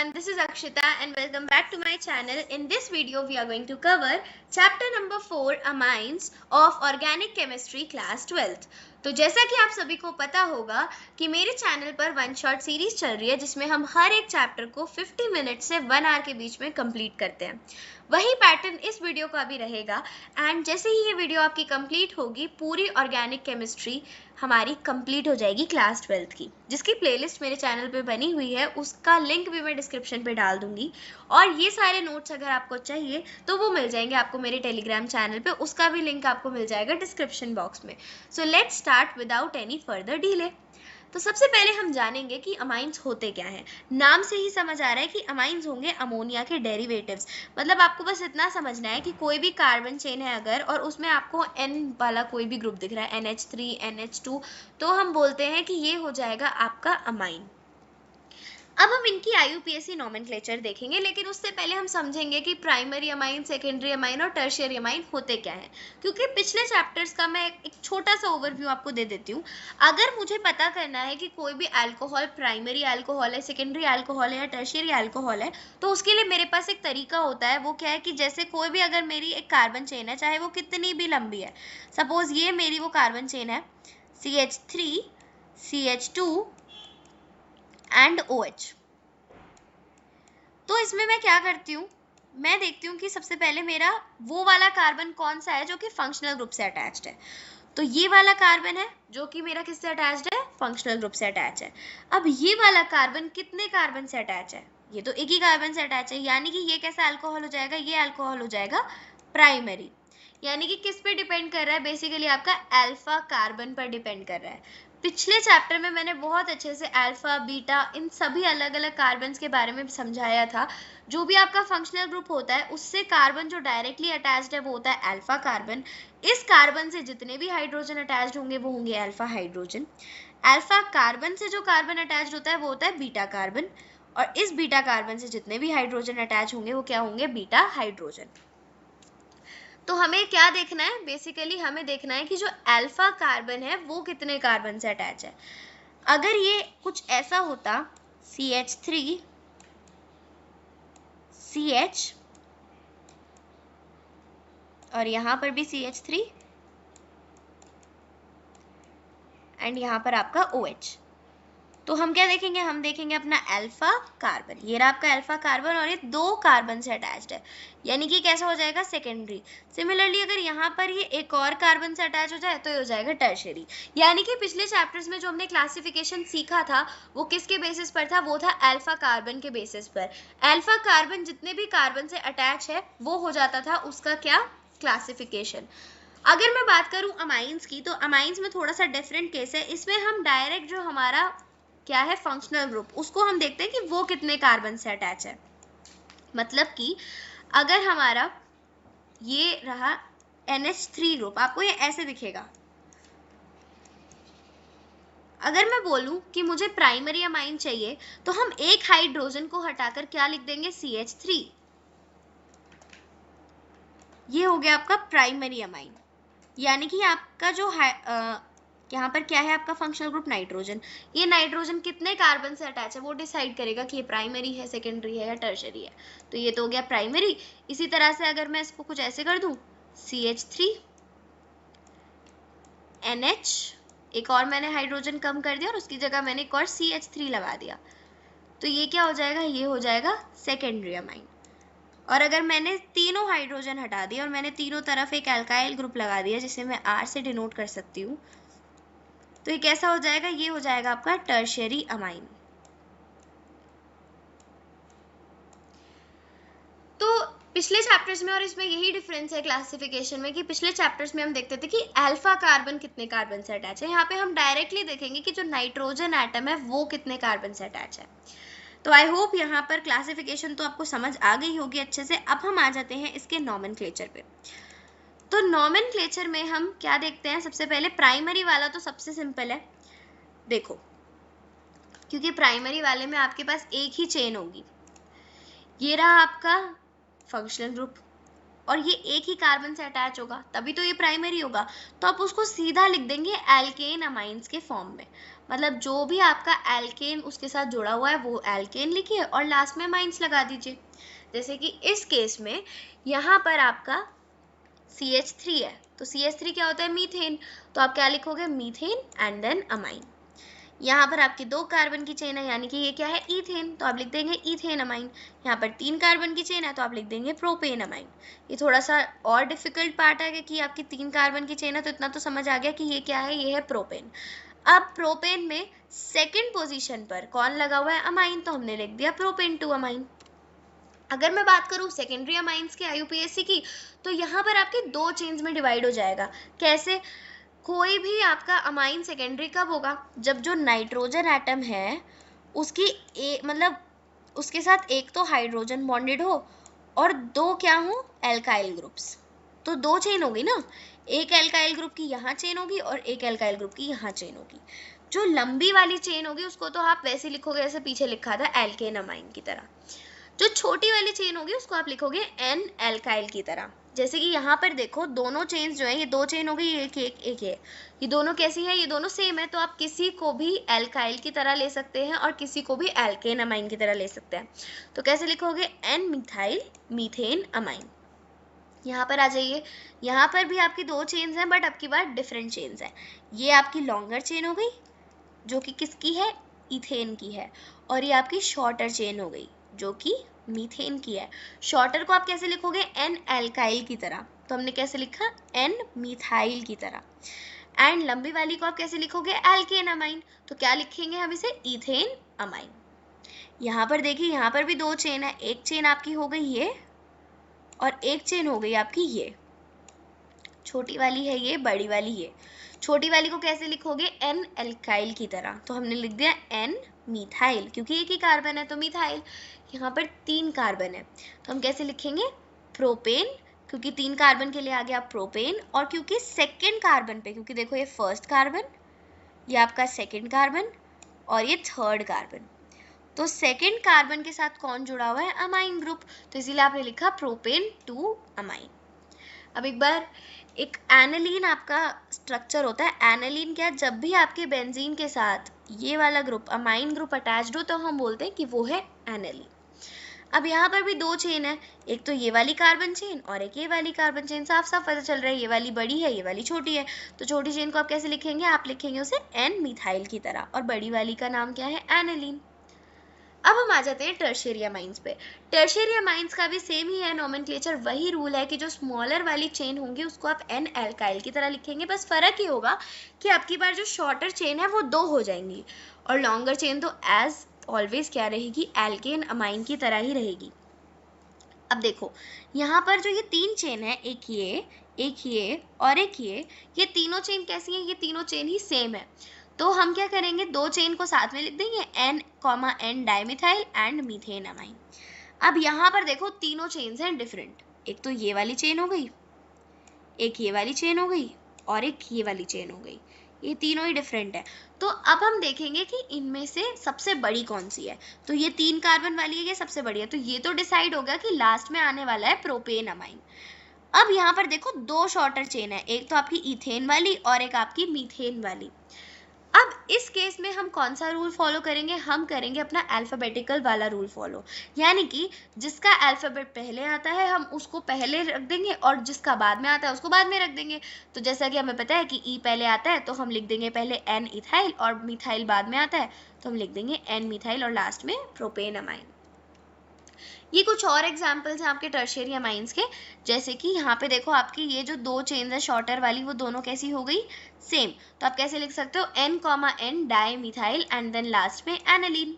everyone, this is Akshita and welcome back to my channel. In this video, we are going to cover chapter number 4, Amines of Organic Chemistry Class 12th. तो जैसा कि आप सभी को पता होगा कि मेरे चैनल पर वन शॉट सीरीज चल रही है जिसमें हम हर एक चैप्टर को 50 मिनट से 1 आवर के बीच में कंप्लीट करते हैं। वही पैटर्न इस वीडियो का भी रहेगा एंड जैसे ही ये वीडियो आपकी कंप्लीट होगी पूरी ऑर्गेनिक केमिस्ट्री हमारी कंप्लीट हो जाएगी क्लास 12th की, जिसकी प्लेलिस्ट मेरे चैनल पे बनी हुई है, उसका लिंक भी मैं डिस्क्रिप्शन पे डाल दूंगी। और ये सारे नोट्स अगर आपको चाहिए तो वो मिल जाएंगे आपको मेरे टेलीग्राम चैनल पे, उसका भी लिंक आपको मिल जाएगा डिस्क्रिप्शन बॉक्स में। So let's start without any further delay. तो सबसे पहले हम जानेंगे कि अमाइंस होते क्या हैं। नाम से ही समझ आ रहा है कि अमाइंस होंगे अमोनिया के डेरिवेटिव्स। मतलब आपको बस इतना समझना है कि कोई भी कार्बन चेन है अगर और उसमें आपको N वाला कोई भी ग्रुप दिख रहा है, NH3, NH2, तो हम बोलते हैं कि ये हो जाएगा आपका अमाइन। अब हम इनकी IUPAC नोमेनक्लेचर देखेंगे, लेकिन उससे पहले हम समझेंगे कि प्राइमरी अमाइन, सेकेंडरी अमाइन और टर्शियरी अमाइन होते क्या हैं, क्योंकि पिछले चैप्टर्स का मैं एक छोटा सा ओवरव्यू आपको दे देती हूँ। अगर मुझे पता करना है कि कोई भी अल्कोहल प्राइमरी अल्कोहल है, सेकेंडरी अल्कोहल है या टर्शियरी अल्कोहल है, तो उसके लिए मेरे पास एक तरीका होता है। वो क्या है कि जैसे कोई भी अगर मेरी एक कार्बन चेन है, चाहे वो कितनी भी लंबी है, सपोज ये मेरी वो कार्बन चेन है CH3, CH2 एंड OH। तो इसमें मैं क्या करती हूँ, मैं देखती हूँ कि सबसे पहले मेरा वो वाला कार्बन कौन सा है जो कि फंक्शनल ग्रुप से अटैच्ड है। तो ये वाला कार्बन है जो कि मेरा किससे अटैच्ड है, फंक्शनल ग्रुप से अटैच है। अब ये वाला कार्बन कितने कार्बन से अटैच है, ये तो एक ही कार्बन से अटैच है, यानी कि ये कैसा अल्कोहल हो जाएगा, ये अल्कोहल हो जाएगा प्राइमरी। यानी कि किस पे डिपेंड कर रहा है, बेसिकली आपका अल्फा कार्बन पर डिपेंड कर रहा है। पिछले चैप्टर में मैंने बहुत अच्छे से अल्फा, बीटा, इन सभी अलग अलग कार्बन्स के बारे में समझाया था। जो भी आपका फंक्शनल ग्रुप होता है उससे कार्बन जो डायरेक्टली अटैच्ड है वो होता है अल्फा कार्बन। इस कार्बन से जितने भी हाइड्रोजन अटैच्ड होंगे वो होंगे अल्फा हाइड्रोजन। अल्फा कार्बन से जो कार्बन अटैच्ड होता है वो होता है बीटा कार्बन, और इस बीटा कार्बन से जितने भी हाइड्रोजन अटैच होंगे वो क्या होंगे, बीटा हाइड्रोजन। तो हमें क्या देखना है, बेसिकली हमें देखना है कि जो अल्फा कार्बन है वो कितने कार्बन से अटैच है। अगर ये कुछ ऐसा होता CH3, CH और यहाँ पर भी CH3 एंड यहाँ पर आपका OH, तो हम क्या देखेंगे, हम देखेंगे अपना अल्फा कार्बन। ये रहा आपका अल्फा कार्बन और ये 2 कार्बन से अटैच्ड है, यानी कि कैसा हो जाएगा, सेकेंडरी। सिमिलरली अगर यहाँ पर ये एक और कार्बन से अटैच हो जाए तो ये हो जाएगा टर्शियरी। यानी कि पिछले चैप्टर्स में जो हमने क्लासिफिकेशन सीखा था वो किसके बेसिस पर था, वो था अल्फा कार्बन के बेसिस पर। अल्फा कार्बन जितने भी कार्बन से अटैच है वो हो जाता था उसका क्या, क्लासिफिकेशन। अगर मैं बात करूं अमाइंस की, तो अमाइंस में थोड़ा सा डिफरेंट केस है। इसमें हम डायरेक्ट जो हमारा क्या है फंक्शनल ग्रुप, उसको हम देखते हैं कि वो कितने कार्बन से अटैच है। मतलब कि अगर हमारा ये रहा NH3 ग्रुप, आपको ये ऐसे दिखेगा। अगर मैं बोलूं कि मुझे प्राइमरी अमाइन चाहिए तो हम एक हाइड्रोजन को हटाकर क्या लिख देंगे, CH3। ये हो गया आपका प्राइमरी अमाइन। यानी कि आपका जो यहाँ पर क्या है, आपका फंक्शनल ग्रुप नाइट्रोजन। ये नाइट्रोजन कितने कार्बन से अटैच है वो डिसाइड करेगा कि ये प्राइमरी है, सेकेंडरी है या टर्शियरी है। तो ये तो हो गया प्राइमरी। इसी तरह से अगर मैं इसको कुछ ऐसे कर दूं, CH3, NH, एक और मैंने हाइड्रोजन कम कर दिया और उसकी जगह मैंने एक और CH3 लगा दिया, तो ये क्या हो जाएगा, ये हो जाएगा सेकेंडरी अमाइन। और अगर मैंने तीनों हाइड्रोजन हटा दिया और मैंने तीनों तरफ एक अल्काइल ग्रुप लगा दिया जिसे मैं R से डिनोट कर सकती हूँ, तो ये कैसा हो जाएगा, ये हो जाएगा आपका टर्शियरी अमाइन। तो पिछले चैप्टर्स में और इसमें यही डिफरेंस है क्लासिफिकेशन में कि पिछले चैप्टर्स में हम देखते थे कि अल्फा कार्बन कितने कार्बन से अटैच है, यहाँ पे हम डायरेक्टली देखेंगे कि जो नाइट्रोजन एटम है वो कितने कार्बन से अटैच है। तो आई होप यहाँ पर क्लासिफिकेशन तो आपको समझ आ गई होगी अच्छे से। अब हम आ जाते हैं इसके नोमेनक्लेचर पे। तो नोमेनक्लेचर में हम क्या देखते हैं, सबसे पहले प्राइमरी वाला तो सबसे सिंपल है। देखो, क्योंकि प्राइमरी वाले में आपके पास एक ही चेन होगी, ये रहा आपका फंक्शनल ग्रुप और ये एक ही कार्बन से अटैच होगा, तभी तो ये प्राइमरी होगा। तो आप उसको सीधा लिख देंगे एल्केन अमाइंस के फॉर्म में। मतलब जो भी आपका एल्केन उसके साथ जुड़ा हुआ है वो एल्केन लिखिए और लास्ट में अमाइंस लगा दीजिए। जैसे कि इस केस में यहाँ पर आपका CH3 है, तो CH3 क्या होता है, मीथेन, तो आप क्या लिखोगे, मीथेन एंड देन अमाइन। यहाँ पर आपकी 2 कार्बन की चेन है, यानी कि ये क्या है, ईथेन, तो आप लिख देंगे ईथेन अमाइन। यहाँ पर 3 कार्बन की चेन है, तो आप लिख देंगे प्रोपेन अमाइन। ये थोड़ा सा और डिफिकल्ट पार्ट है कि आपकी 3 कार्बन की चेन है, तो इतना तो समझ आ गया कि ये क्या है, ये है प्रोपेन। अब प्रोपेन में सेकेंड पोजिशन पर कौन लगा हुआ है, अमाइन, तो हमने लिख दिया प्रोपेन 2 अमाइन। अगर मैं बात करूं सेकेंडरी अमाइंस के IUPAC की, तो यहाँ पर आपके 2 चेन्स में डिवाइड हो जाएगा। कैसे, कोई भी आपका अमाइन सेकेंडरी कब होगा, जब जो नाइट्रोजन एटम है उसकी मतलब उसके साथ एक तो हाइड्रोजन बॉन्डेड हो और 2 क्या हो, एल्काइल ग्रुप्स, तो 2 चेन होगी ना, एक एल्काइल ग्रुप की यहाँ चेन होगी और एक एल्काइल ग्रुप की यहाँ चेन होगी। जो लंबी वाली चेन होगी उसको तो आप वैसे लिखोगे जैसे पीछे लिखा था एल्केन अमाइन की तरह, जो छोटी वाली चेन होगी उसको आप लिखोगे एन एल्काइल की तरह। जैसे कि यहाँ पर देखो दोनों चेन्स जो है, ये 2 चेन हो गई, एक एक एक है, ये दोनों कैसी है, ये दोनों सेम है, तो आप किसी को भी एल्काइल की तरह ले सकते हैं और किसी को भी एल्केन अमाइन की तरह ले सकते हैं। तो कैसे लिखोगे, एन मिथाइल मीथेन अमाइन। यहाँ पर आ जाइए, यहाँ पर भी आपकी 2 चेन्स हैं, बट अब की बार डिफरेंट चेन्स हैं। ये आपकी लॉन्गर चेन हो गई जो कि किसकी है, इथेन की है, और ये आपकी शॉर्टर चेन हो गई जो कि मीथेन की है। शॉर्टर को आप कैसे लिखोगे, एन एल्काइल की तरह, तो हमने कैसे लिखा, एन मिथाइल की तरह। एंड लंबी वाली को आप कैसे लिखोगे, एल्केन अमाइन, तो क्या लिखेंगे हम इसे, इथेन अमाइन। यहाँ पर देखिए, यहाँ पर भी 2 चेन है, एक चेन आपकी हो गई ये और एक चेन हो गई आपकी ये, छोटी वाली है ये, बड़ी वाली ये। छोटी वाली को कैसे लिखोगे, एन एल्काइल की तरह, तो हमने लिख दिया एन मिथाइल, क्योंकि एक ही कार्बन है तो मिथाइल। यहाँ पर 3 कार्बन है तो हम कैसे लिखेंगे, प्रोपेन, क्योंकि 3 कार्बन के लिए आ गया प्रोपेन, और क्योंकि सेकेंड कार्बन पे, क्योंकि देखो ये फर्स्ट कार्बन, ये आपका सेकेंड कार्बन और ये थर्ड कार्बन, तो सेकेंड कार्बन के साथ कौन जुड़ा हुआ है, अमाइन ग्रुप, तो इसीलिए आपने लिखा प्रोपेन 2 अमाइन। अब एक बार, एक एनालीन आपका स्ट्रक्चर होता है, एनालीन क्या, जब भी आपके बेंजीन के साथ ये वाला ग्रुप अमाइन ग्रुप अटैच्ड हो तो हम बोलते हैं कि वो है एनालीन। अब यहाँ पर भी 2 चेन है, एक तो ये वाली कार्बन चेन और एक ये वाली कार्बन चेन, साफ साफ पता चल रहा है ये वाली बड़ी है ये वाली छोटी है, तो छोटी चेन को आप कैसे लिखेंगे, आप लिखेंगे उसे एन मिथाइल की तरह, और बड़ी वाली का नाम क्या है, एनालीन। अब हम आ जाते हैं टर्शियरी अमाइंस पे। टर्शियरी अमाइंस का भी सेम ही है नोमेनक्लेचर, वही रूल है कि जो स्मॉलर वाली चेन होंगी उसको आप एन एल्काइल की तरह लिखेंगे, बस फर्क ये होगा कि आपकी बार जो शॉर्टर चेन है वो 2 हो जाएंगी और लॉन्गर चेन तो एज ऑलवेज क्या रहेगी, एल्केन अमाइन की तरह ही रहेगी। अब देखो यहाँ पर जो ये 3 चेन है, एक ये और एक ये तीनों चेन कैसी हैं, ये तीनों चेन ही सेम है, तो हम क्या करेंगे, 2 चेन को साथ में लिख देंगे, N comma N dimethyl and methane amine. अब यहाँ पर देखो तीनों चेन्स हैं डिफरेंट, एक तो ये वाली चेन हो गई, एक ये वाली चेन हो गई और एक ये वाली चेन हो गई, ये तीनों ही डिफरेंट है। तो अब हम देखेंगे कि इनमें से सबसे बड़ी कौन सी है, तो ये 3 कार्बन वाली है, ये सबसे बड़ी है, तो ये तो डिसाइड हो गया कि लास्ट में आने वाला है प्रोपेन अमाइन। अब यहाँ पर देखो 2 शॉर्टर चेन है, एक तो आपकी इथेन वाली और एक आपकी मीथेन वाली। अब इस केस में हम कौन सा रूल फॉलो करेंगे, हम करेंगे अपना अल्फाबेटिकल वाला रूल फॉलो, यानी कि जिसका अल्फाबेट पहले आता है हम उसको पहले रख देंगे और जिसका बाद में आता है उसको बाद में रख देंगे। तो जैसा कि हमें पता है कि ई पहले आता है तो हम लिख देंगे पहले एन इथाइल और मिथाइल बाद में आता है तो हम लिख देंगे एन मिथाइल और लास्ट में प्रोपेन अमाइन। ये कुछ और एग्जाम्पल्स हैं आपके टर्शियरी अमाइंस के, जैसे कि यहाँ पे देखो आपकी ये जो 2 चेन्स है शॉर्टर वाली वो दोनों कैसी हो गई, सेम, तो आप कैसे लिख सकते हो, N comma N dimethyl and then last में एनालीन।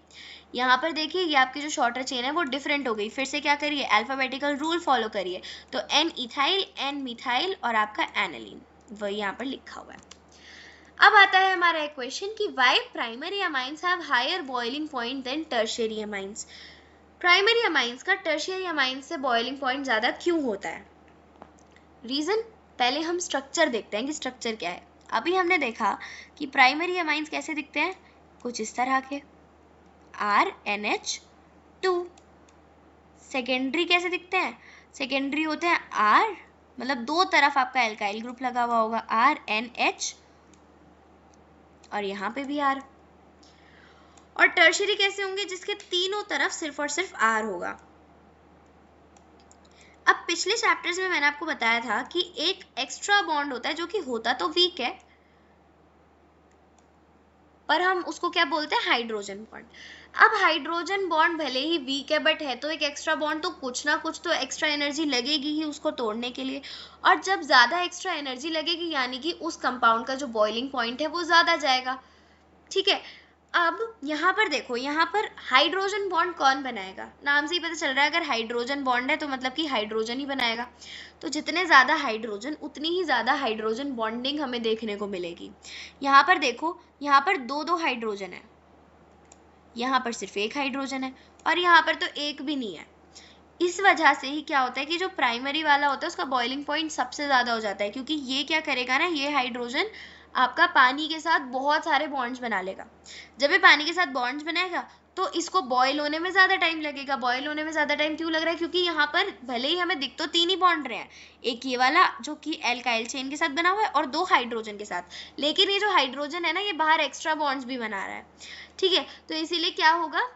यहाँ पर देखिए ये आपकी जो शॉर्टर चेन है वो डिफरेंट हो गई, फिर से क्या करिए, अल्फाबेटिकल रूल फॉलो करिए, तो एन इथाइल एन मिथाइल और आपका एनालीन वही यहाँ पर लिखा हुआ है। अब आता है हमारा एक क्वेश्चन कि why primary amines have higher boiling point than tertiary amines. Primary amines का टर्शियरी अमाइंस से बॉइलिंग पॉइंट ज़्यादा क्यों होता है, रीज़न, पहले हम स्ट्रक्चर देखते हैं कि स्ट्रक्चर क्या है। अभी हमने देखा कि प्राइमरी अमाइंस कैसे दिखते हैं, कुछ इस तरह के RNH2। सेकेंडरी कैसे दिखते हैं, सेकेंडरी होते हैं R, मतलब 2 तरफ आपका एल्काइल ग्रुप लगा हुआ होगा RNH और यहाँ पे भी R, और टर्शियरी कैसे होंगे, जिसके तीनों तरफ सिर्फ और सिर्फ R होगा। अब पिछले चैप्टर्स में मैंने आपको बताया था कि एक एक्स्ट्रा बॉन्ड होता है जो कि होता तो वीक है, पर हम उसको क्या बोलते हैं, हाइड्रोजन बॉन्ड। अब हाइड्रोजन बॉन्ड भले ही वीक है बट है तो एक एक्स्ट्रा बॉन्ड, तो कुछ ना कुछ तो एक्स्ट्रा एनर्जी लगेगी ही उसको तोड़ने के लिए, और जब ज़्यादा एक्स्ट्रा एनर्जी लगेगी यानी कि उस कंपाउंड का जो बॉइलिंग पॉइंट है वो ज़्यादा जाएगा। ठीक है, अब यहाँ पर देखो, यहाँ पर हाइड्रोजन बॉन्ड कौन बनाएगा, नाम से ही पता चल रहा है अगर हाइड्रोजन बॉन्ड है तो मतलब कि हाइड्रोजन ही बनाएगा। तो जितने ज़्यादा हाइड्रोजन उतनी ही ज़्यादा हाइड्रोजन बॉन्डिंग हमें देखने को मिलेगी। यहाँ पर देखो, यहाँ पर दो दो हाइड्रोजन है, यहाँ पर सिर्फ एक हाइड्रोजन है, और यहाँ पर तो एक भी नहीं है। इस वजह से ही क्या होता है कि जो प्राइमरी वाला होता है उसका बॉइलिंग पॉइंट सबसे ज़्यादा हो जाता है, क्योंकि ये क्या करेगा ना, ये हाइड्रोजन आपका पानी के साथ बहुत सारे बॉन्ड्स बना लेगा। जब ये पानी के साथ बॉन्ड्स बनाएगा तो इसको बॉयल होने में ज़्यादा टाइम लगेगा। बॉयल होने में ज़्यादा टाइम क्यों लग रहा है, क्योंकि यहाँ पर भले ही हमें दिख तो तीन ही बॉन्ड रहे हैं, एक ये वाला जो कि एल्काइल चेन के साथ बना हुआ है और दो हाइड्रोजन के साथ, लेकिन ये जो हाइड्रोजन है ना ये बाहर एक्स्ट्रा बॉन्ड्स भी बना रहा है। ठीक है, तो इसीलिए क्या होगा,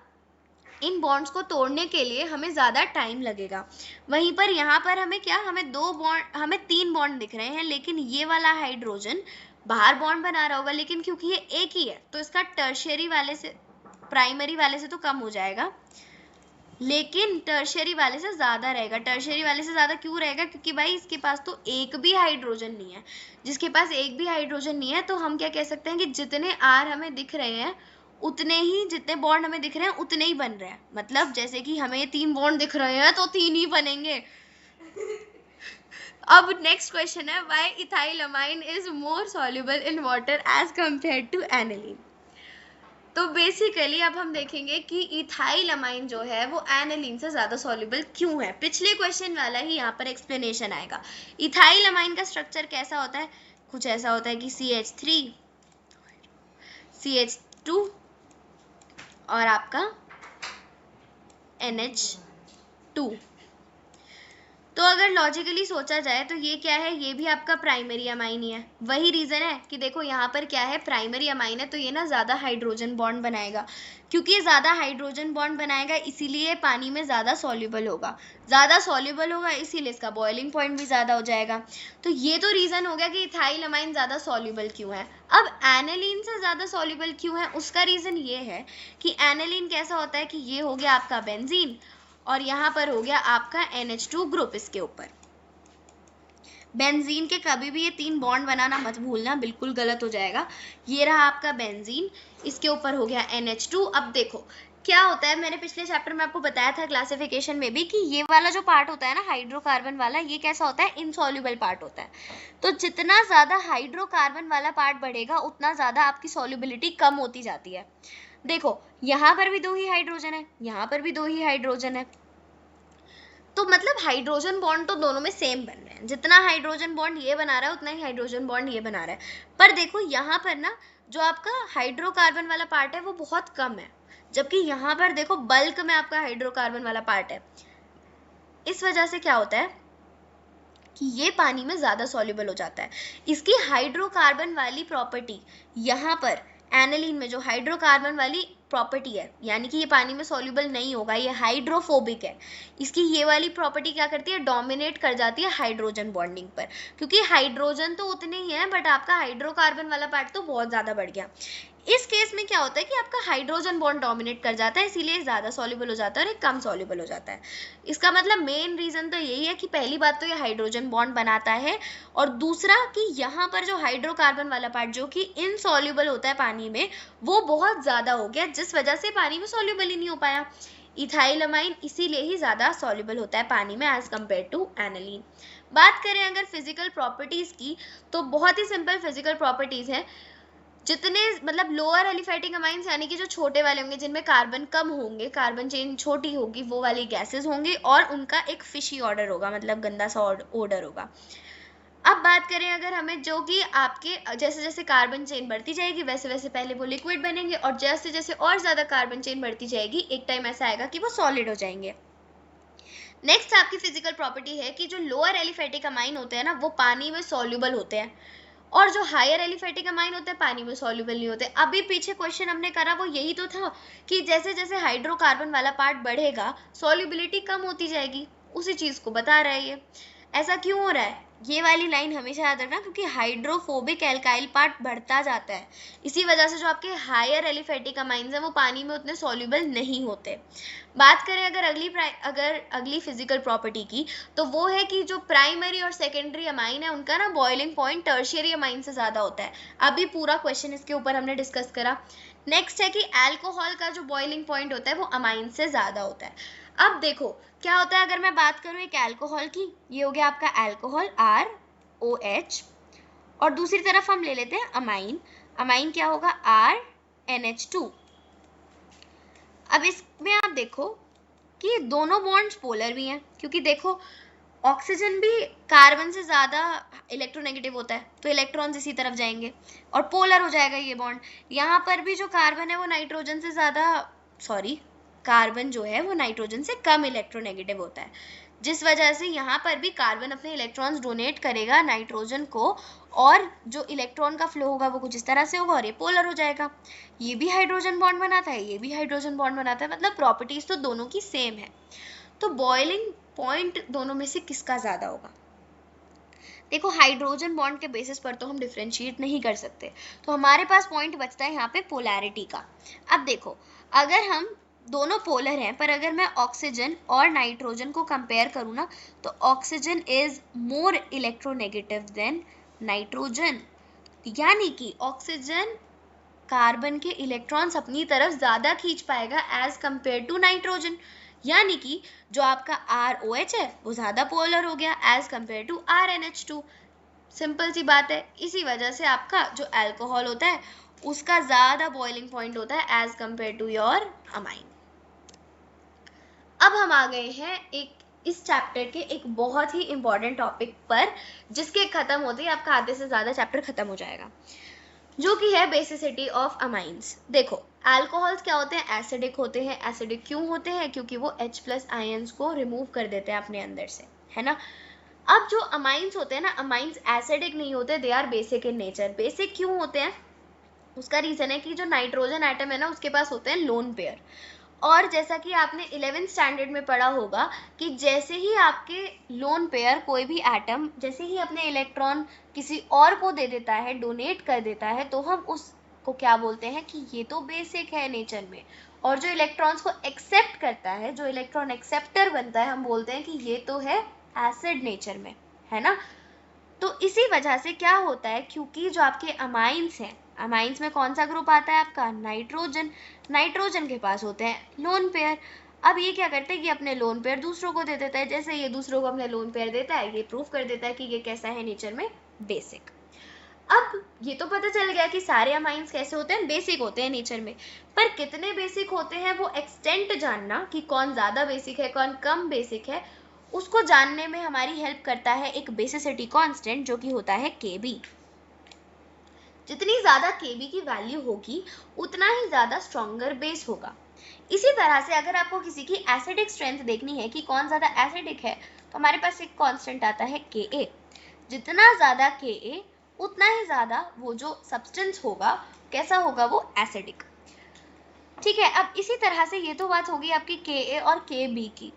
इन बॉन्ड्स को तोड़ने के लिए हमें ज़्यादा टाइम लगेगा। वहीं पर यहाँ पर हमें क्या, हमें तीन बॉन्ड दिख रहे हैं, लेकिन ये वाला हाइड्रोजन बाहर बॉन्ड बना रहा होगा, लेकिन क्योंकि ये एक ही है तो इसका टर्शियरी वाले से, प्राइमरी वाले से तो कम हो जाएगा, लेकिन टर्शियरी वाले से ज़्यादा रहेगा। टर्शियरी वाले से ज़्यादा क्यों रहेगा, क्योंकि भाई इसके पास तो एक भी हाइड्रोजन नहीं है। जिसके पास एक भी हाइड्रोजन नहीं है तो हम क्या कह सकते हैं कि जितने R हमें दिख रहे हैं उतने ही, जितने बॉन्ड हमें दिख रहे हैं उतने ही बन रहे हैं। मतलब जैसे कि हमें ये तीन बॉन्ड दिख रहे हैं तो तीन ही बनेंगे। अब नेक्स्ट क्वेश्चन है, why ethylamine is more soluble in water as compared to aniline. तो बेसिकली अब हम देखेंगे कि इथाइलमाइन जो है वो एनिलीन से ज़्यादा सॉल्युबल क्यों है। पिछले क्वेश्चन वाला ही यहाँ पर एक्सप्लेनेशन आएगा। इथाइलमाइन का स्ट्रक्चर कैसा होता है, कुछ ऐसा होता है कि CH3 CH2 और आपका NH2। तो अगर लॉजिकली सोचा जाए तो ये क्या है, ये भी आपका प्राइमरी अमाइन ही है। वही रीज़न है कि देखो यहाँ पर क्या है, प्राइमरी अमाइन है तो ये ना ज़्यादा हाइड्रोजन बॉन्ड बनाएगा। क्योंकि ये ज़्यादा हाइड्रोजन बॉन्ड बनाएगा इसीलिए पानी में ज़्यादा सॉल्युबल होगा। ज़्यादा सॉल्युबल होगा इसीलिए इसका बॉइलिंग पॉइंट भी ज़्यादा हो जाएगा। तो ये तो रीज़न हो गया कि इथाइलमाइन ज़्यादा सॉल्युबल क्यों है। अब एनिलीन से ज़्यादा सॉल्युबल क्यों है, उसका रीज़न ये है कि एनिलीन कैसा होता है कि ये हो गया आपका बेंजीन और यहाँ पर हो गया आपका NH2 ग्रुप। इसके ऊपर बेंजीन के कभी भी ये तीन बॉन्ड बनाना मत भूलना, बिल्कुल गलत हो जाएगा। ये रहा आपका बेंजीन, इसके ऊपर हो गया NH2। अब देखो क्या होता है, मैंने पिछले चैप्टर में आपको बताया था क्लासिफिकेशन में भी कि ये वाला जो पार्ट होता है ना हाइड्रोकार्बन वाला, ये कैसा होता है, इनसॉल्युबल पार्ट होता है। तो जितना ज़्यादा हाइड्रोकार्बन वाला पार्ट बढ़ेगा उतना ज़्यादा आपकी सॉल्युबिलिटी कम होती जाती है। देखो यहाँ पर भी दो ही हाइड्रोजन है, यहाँ पर भी दो ही हाइड्रोजन है, तो मतलब हाइड्रोजन बॉन्ड तो दोनों में सेम बन रहे हैं। जितना हाइड्रोजन बॉन्ड ये बना रहा है उतना ही हाइड्रोजन बॉन्ड ये बना रहा है। पर देखो यहाँ पर ना जो आपका हाइड्रोकार्बन वाला पार्ट है वो बहुत कम है, जबकि यहाँ पर देखो बल्क में आपका हाइड्रोकार्बन वाला पार्ट है। इस वजह से क्या होता है कि ये पानी में ज़्यादा सॉल्युबल हो जाता है। इसकी हाइड्रोकार्बन वाली प्रॉपर्टी यहाँ पर एनिलीन में जो हाइड्रोकार्बन वाली प्रॉपर्टी है, यानी कि ये पानी में सॉल्युबल नहीं होगा, ये हाइड्रोफोबिक है। इसकी ये वाली प्रॉपर्टी क्या करती है, डोमिनेट कर जाती है हाइड्रोजन बॉन्डिंग पर, क्योंकि हाइड्रोजन तो उतने ही है बट आपका हाइड्रोकार्बन वाला पार्ट तो बहुत ज़्यादा बढ़ गया। इस केस में क्या होता है कि आपका हाइड्रोजन बॉन्ड डोमिनेट कर जाता है, इसीलिए ज़्यादा सॉल्युबल हो जाता है और एक कम सॉल्युबल हो जाता है। इसका मतलब मेन रीज़न तो यही है कि पहली बात तो ये हाइड्रोजन बॉन्ड बनाता है, और दूसरा कि यहाँ पर जो हाइड्रोकार्बन वाला पार्ट जो कि इनसॉल्युबल होता है पानी में, वो बहुत ज़्यादा हो गया, जिस वजह से पानी में सॉल्युबल ही नहीं हो पाया। इथाइलमाइन इसीलिए ही ज़्यादा सॉल्युबल होता है पानी में एज कम्पेयर टू एनिलीन। बात करें अगर फिजिकल प्रॉपर्टीज़ की, तो बहुत ही सिंपल फिजिकल प्रॉपर्टीज़ हैं। जितने मतलब लोअर एलिफैटिक अमाइंस यानी कि जो छोटे वाले होंगे, जिनमें कार्बन कम होंगे, कार्बन चेन छोटी होगी, वो वाली गैसेस होंगी और उनका एक फिशी ऑर्डर होगा, मतलब गंदा सा ऑर्डर होगा। अब बात करें अगर हमें, जो कि आपके जैसे जैसे कार्बन चेन बढ़ती जाएगी वैसे वैसे पहले वो लिक्विड बनेंगे, और जैसे जैसे और ज़्यादा कार्बन चेन बढ़ती जाएगी एक टाइम ऐसा आएगा कि वो सॉलिड हो जाएंगे। नेक्स्ट आपकी फिजिकल प्रॉपर्टी है कि जो लोअर एलिफैटिक अमाइन होते हैं ना वो पानी में सॉल्युबल होते हैं, और जो हायर एलिफेटिक अमाइन होते हैं पानी में सॉल्युबल नहीं होते। अभी पीछे क्वेश्चन हमने करा वो यही तो था कि जैसे जैसे हाइड्रोकार्बन वाला पार्ट बढ़ेगा सॉल्युबिलिटी कम होती जाएगी, उसी चीज को बता रहा है ये। ऐसा क्यों हो रहा है, ये वाली लाइन हमेशा याद रखना, क्योंकि हाइड्रोफोबिक एल्काइल पार्ट बढ़ता जाता है, इसी वजह से जो आपके हायर एलिफेटिक अमाइंस हैं वो पानी में उतने सॉल्युबल नहीं होते। बात करें अगर अगली फिजिकल प्रॉपर्टी की, तो वो है कि जो प्राइमरी और सेकेंडरी अमाइन है उनका ना बॉइलिंग पॉइंट टर्शियरी अमाइन से ज्यादा होता है। अभी पूरा क्वेश्चन इसके ऊपर हमने डिस्कस करा। नेक्स्ट है कि अल्कोहल का जो बॉइलिंग पॉइंट होता है वो अमाइन से ज्यादा होता है। अब देखो क्या होता है, अगर मैं बात करूं एक अल्कोहल की, ये हो गया आपका अल्कोहल ROH, और दूसरी तरफ हम ले लेते हैं अमाइन। अमाइन क्या होगा, RNH2। अब इसमें आप देखो कि दोनों बॉन्ड्स पोलर भी हैं, क्योंकि देखो ऑक्सीजन भी कार्बन से ज्यादा इलेक्ट्रोनेगेटिव होता है, तो इलेक्ट्रॉन्स इसी तरफ जाएंगे और पोलर हो जाएगा ये बॉन्ड। यहाँ पर भी जो कार्बन है वो नाइट्रोजन से ज्यादा, सॉरी, कार्बन जो है वो नाइट्रोजन से कम इलेक्ट्रोनेगेटिव होता है, जिस वजह से यहाँ पर भी कार्बन अपने इलेक्ट्रॉन्स डोनेट करेगा नाइट्रोजन को, और जो इलेक्ट्रॉन का फ्लो होगा वो कुछ इस तरह से होगा और ये पोलर हो जाएगा। ये भी हाइड्रोजन बॉन्ड बनाता है, ये भी हाइड्रोजन बॉन्ड बनाता है, मतलब प्रॉपर्टीज तो दोनों की सेम है। तो बॉइलिंग पॉइंट दोनों में से किसका ज्यादा होगा? देखो हाइड्रोजन बॉन्ड के बेसिस पर तो हम डिफरेंशिएट नहीं कर सकते, तो हमारे पास पॉइंट बचता है यहाँ पे पोलैरिटी का। अब देखो अगर हम दोनों पोलर हैं, पर अगर मैं ऑक्सीजन और नाइट्रोजन को कंपेयर करूँ ना, तो oxygen is more electronegative than nitrogen, यानी कि ऑक्सीजन कार्बन के इलेक्ट्रॉन्स अपनी तरफ ज्यादा खींच पाएगा एज कंपेयर टू नाइट्रोजन, यानी कि जो आपका ROH है वो ज्यादा पोलर हो गया as compare to RNH2। Simple सी बात है, इसी वजह से आपका जो अल्कोहल होता है उसका ज्यादा बॉइलिंग पॉइंट होता है as compare to your amine. अब हम आ गए हैं इस चैप्टर के एक बहुत ही इंपॉर्टेंट टॉपिक पर, जिसके खत्म होते ही आपका आधे से ज्यादा चैप्टर खत्म हो जाएगा, जो कि है बेसिसिटी ऑफ अमाइंस। देखो अल्कोहल्स क्या होते हैं, एसिडिक होते हैं। एसिडिक क्यों होते हैं? क्योंकि वो H+ आयंस को रिमूव कर देते हैं अपने अंदर से, है ना। अब जो अमाइंस होते हैं ना, अमाइंस एसिडिक नहीं होते, they are basic in nature. Basic क्यों होते हैं? उसका रीजन है कि जो नाइट्रोजन एटम है ना उसके पास होते हैं लोन पेयर, और जैसा कि आपने 11th स्टैंडर्ड में पढ़ा होगा कि जैसे ही आपके लोन पेयर कोई भी एटम जैसे ही अपने इलेक्ट्रॉन किसी और को दे देता है, डोनेट कर देता है, तो हम उसको क्या बोलते हैं कि ये तो बेसिक है नेचर में। और जो इलेक्ट्रॉन्स को एक्सेप्ट करता है, जो इलेक्ट्रॉन एक्सेप्टर बनता है, हम बोलते हैं कि ये तो है एसिड नेचर में, है ना। तो इसी वजह से क्या होता है, क्योंकि जो आपके अमाइंस हैं, अमाइंस में कौन सा ग्रुप आता है आपका, नाइट्रोजन। नाइट्रोजन के पास होते हैं लोन पेयर। अब ये क्या करते हैं कि अपने लोन पेयर दूसरों को दे देता है, जैसे ये दूसरों को अपने लोन पेयर देता है, ये प्रूफ कर देता है कि ये कैसा है नेचर में, बेसिक। अब ये तो पता चल गया कि सारे अमाइंस कैसे होते हैं, बेसिक होते हैं नेचर में, पर कितने बेसिक होते हैं वो एक्सटेंट जानना, कि कौन ज्यादा बेसिक है कौन कम बेसिक है, उसको जानने में हमारी हेल्प करता है एक बेसिसिटी कांस्टेंट, जो कि होता है Kb। जितनी ज्यादा Kb की वैल्यू होगी उतना ही ज्यादा स्ट्रॉन्गर बेस होगा। इसी तरह से अगर आपको किसी की एसिडिक स्ट्रेंथ देखनी है कि कौन ज्यादा एसिडिक है, तो हमारे पास एक कांस्टेंट आता है Ka। जितना ज्यादा Ka उतना ही ज्यादा वो जो सब्सटेंस होगा कैसा होगा, वो एसिडिक। ठीक है, अब इसी तरह से ये तो बात होगी आपकी Ka और Kb की।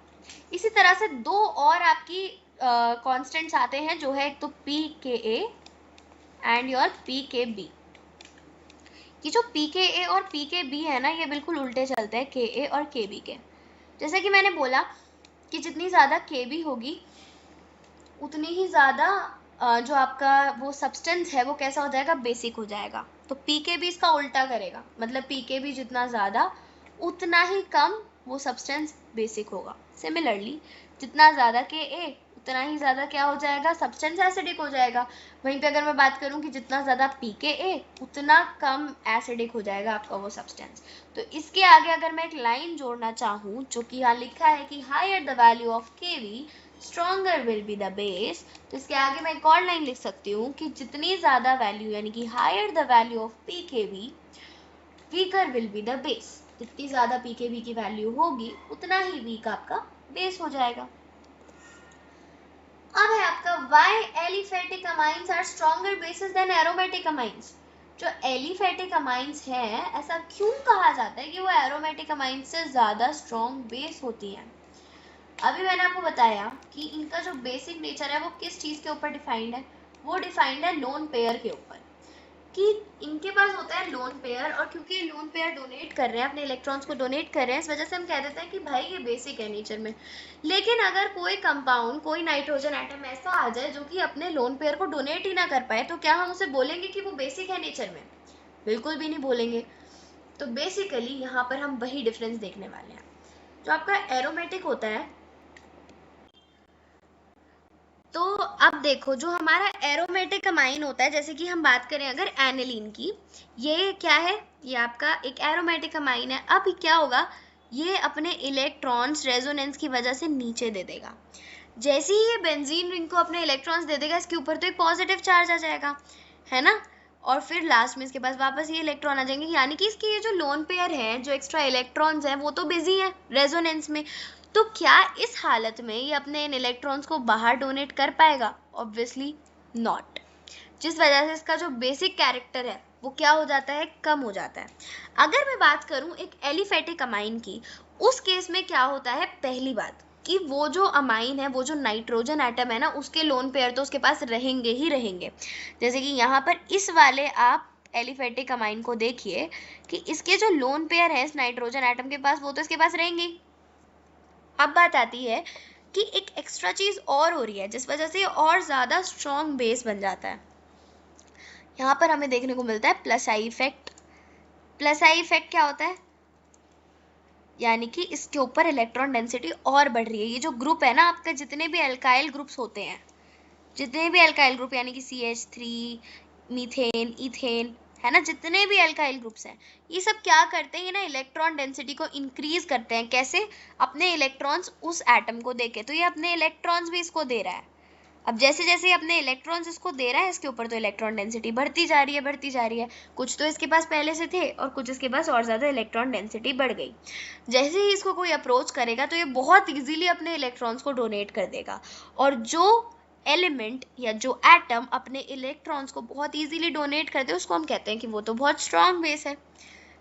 इसी तरह से दो और आपकी कांस्टेंट्स आते हैं, जो है एक तो pKa एंड योर pKb। ये जो pKa और pKb है ना, ये बिल्कुल उल्टे चलते हैं Ka और Kb के। जैसे कि मैंने बोला कि जितनी ज्यादा Kb होगी उतनी ही ज्यादा जो आपका वो सब्सटेंस है वो कैसा हो जाएगा, बेसिक हो जाएगा। तो pKb इसका उल्टा करेगा, मतलब pKb जितना ज्यादा उतना ही कम वो सब्सटेंस बेसिक होगा। सिमिलरली जितना ज्यादा Ka उतना ही ज्यादा क्या हो जाएगा, सब्सटेंस एसिडिक हो जाएगा। वहीं पे अगर मैं बात करूं कि जितना ज्यादा pKa उतना कम एसिडिक हो जाएगा आपका वो सब्सटेंस। तो इसके आगे अगर मैं एक लाइन जोड़ना चाहूं, जो कि यहाँ लिखा है कि higher the value of Kb stronger will be the base, तो इसके आगे मैं एक और लाइन लिख सकती हूँ कि जितनी ज्यादा वैल्यू यानी कि higher the value of pKb weaker will be the base. जितनी ज्यादा pKb की वैल्यू होगी उतना ही वीक आपका बेस हो जाएगा। अब है आपका why aliphatic amines are stronger bases than aromatic amines. जो एलिफेटिक अमाइंस है ऐसा क्यों कहा जाता है कि वो एरोमेटिक अमाइंस से ज्यादा स्ट्रॉन्ग बेस होती हैं? अभी मैंने आपको बताया कि इनका जो बेसिक नेचर है वो किस चीज के ऊपर डिफाइंड है, वो डिफाइंड है लोन पेयर के ऊपर, कि इनके पास होता है लोन पेयर, और क्योंकि ये लोन पेयर डोनेट कर रहे हैं, अपने इलेक्ट्रॉन्स को डोनेट कर रहे हैं, इस वजह से हम कह देते हैं कि भाई ये बेसिक है नेचर में। लेकिन अगर कोई कंपाउंड, कोई नाइट्रोजन एटम ऐसा आ जाए जो कि अपने लोन पेयर को डोनेट ही ना कर पाए, तो क्या हम उसे बोलेंगे कि वो बेसिक है नेचर में? बिल्कुल भी नहीं बोलेंगे। तो बेसिकली यहाँ पर हम वही डिफरेंस देखने वाले हैं। जो आपका एरोमेटिक होता है, तो अब देखो जो हमारा एरोमेटिक अमाइन होता है, जैसे कि हम बात करें अगर एनिलीन की, ये क्या है, ये आपका एक एरोमेटिक अमाइन है। अब क्या होगा, ये अपने इलेक्ट्रॉन्स रेजोनेंस की वजह से नीचे दे देगा। जैसे ही ये बेंजीन रिंग को अपने इलेक्ट्रॉन्स दे देगा, इसके ऊपर तो एक पॉजिटिव चार्ज आ जाएगा, है ना, और फिर लास्ट में इसके पास वापस ये इलेक्ट्रॉन आ जाएंगे, यानी कि इसके ये जो लोन पेयर है, जो एक्स्ट्रा इलेक्ट्रॉन्स हैं, वो तो बिजी है रेजोनेंस में। तो क्या इस हालत में ये अपने इन इलेक्ट्रॉन्स को बाहर डोनेट कर पाएगा? ऑब्वियसली नॉट, जिस वजह से इसका जो बेसिक कैरेक्टर है वो क्या हो जाता है, कम हो जाता है। अगर मैं बात करूं एक एलिफेटिक अमाइन की, उस केस में क्या होता है, पहली बात कि वो जो अमाइन है, वो जो नाइट्रोजन एटम है ना, उसके लोन पेयर तो उसके पास रहेंगे ही रहेंगे। जैसे कि यहाँ पर इस वाले आप एलिफेटिक अमाइन को देखिए कि इसके जो लोन पेयर है इस नाइट्रोजन एटम के पास, वो तो इसके पास रहेंगे। अब बात आती है कि एक एक्स्ट्रा चीज और हो रही है जिस वजह से और ज्यादा स्ट्रॉन्ग बेस बन जाता है। यहाँ पर हमें देखने को मिलता है plus I effect. Plus I effect क्या होता है, यानी कि इसके ऊपर इलेक्ट्रॉन डेंसिटी और बढ़ रही है। ये जो ग्रुप है ना आपका, जितने भी अल्काइल ग्रुप्स होते हैं, जितने भी अल्काइल ग्रुप यानी कि CH3, मीथेन, इथेन, है ना, जितने भी अल्काइल ग्रुप्स हैं, ये सब क्या करते हैं, ये ना इलेक्ट्रॉन डेंसिटी को इंक्रीज करते हैं। कैसे? अपने इलेक्ट्रॉन्स उस एटम को देके, तो ये अपने इलेक्ट्रॉन्स भी इसको दे रहा है। अब जैसे जैसे अपने इलेक्ट्रॉन्स इसको दे रहा है, इसके ऊपर तो इलेक्ट्रॉन डेंसिटी बढ़ती जा रही है, बढ़ती जा रही है। कुछ तो इसके पास पहले से थे और कुछ इसके पास और ज्यादा इलेक्ट्रॉन डेंसिटी बढ़ गई। जैसे ही इसको कोई अप्रोच करेगा तो ये बहुत इजीली अपने इलेक्ट्रॉन्स को डोनेट कर देगा। और जो एलिमेंट या जो एटम अपने इलेक्ट्रॉन्स को बहुत इजीली डोनेट करते हैं, उसको हम कहते हैं कि वो तो बहुत स्ट्रॉन्ग बेस है।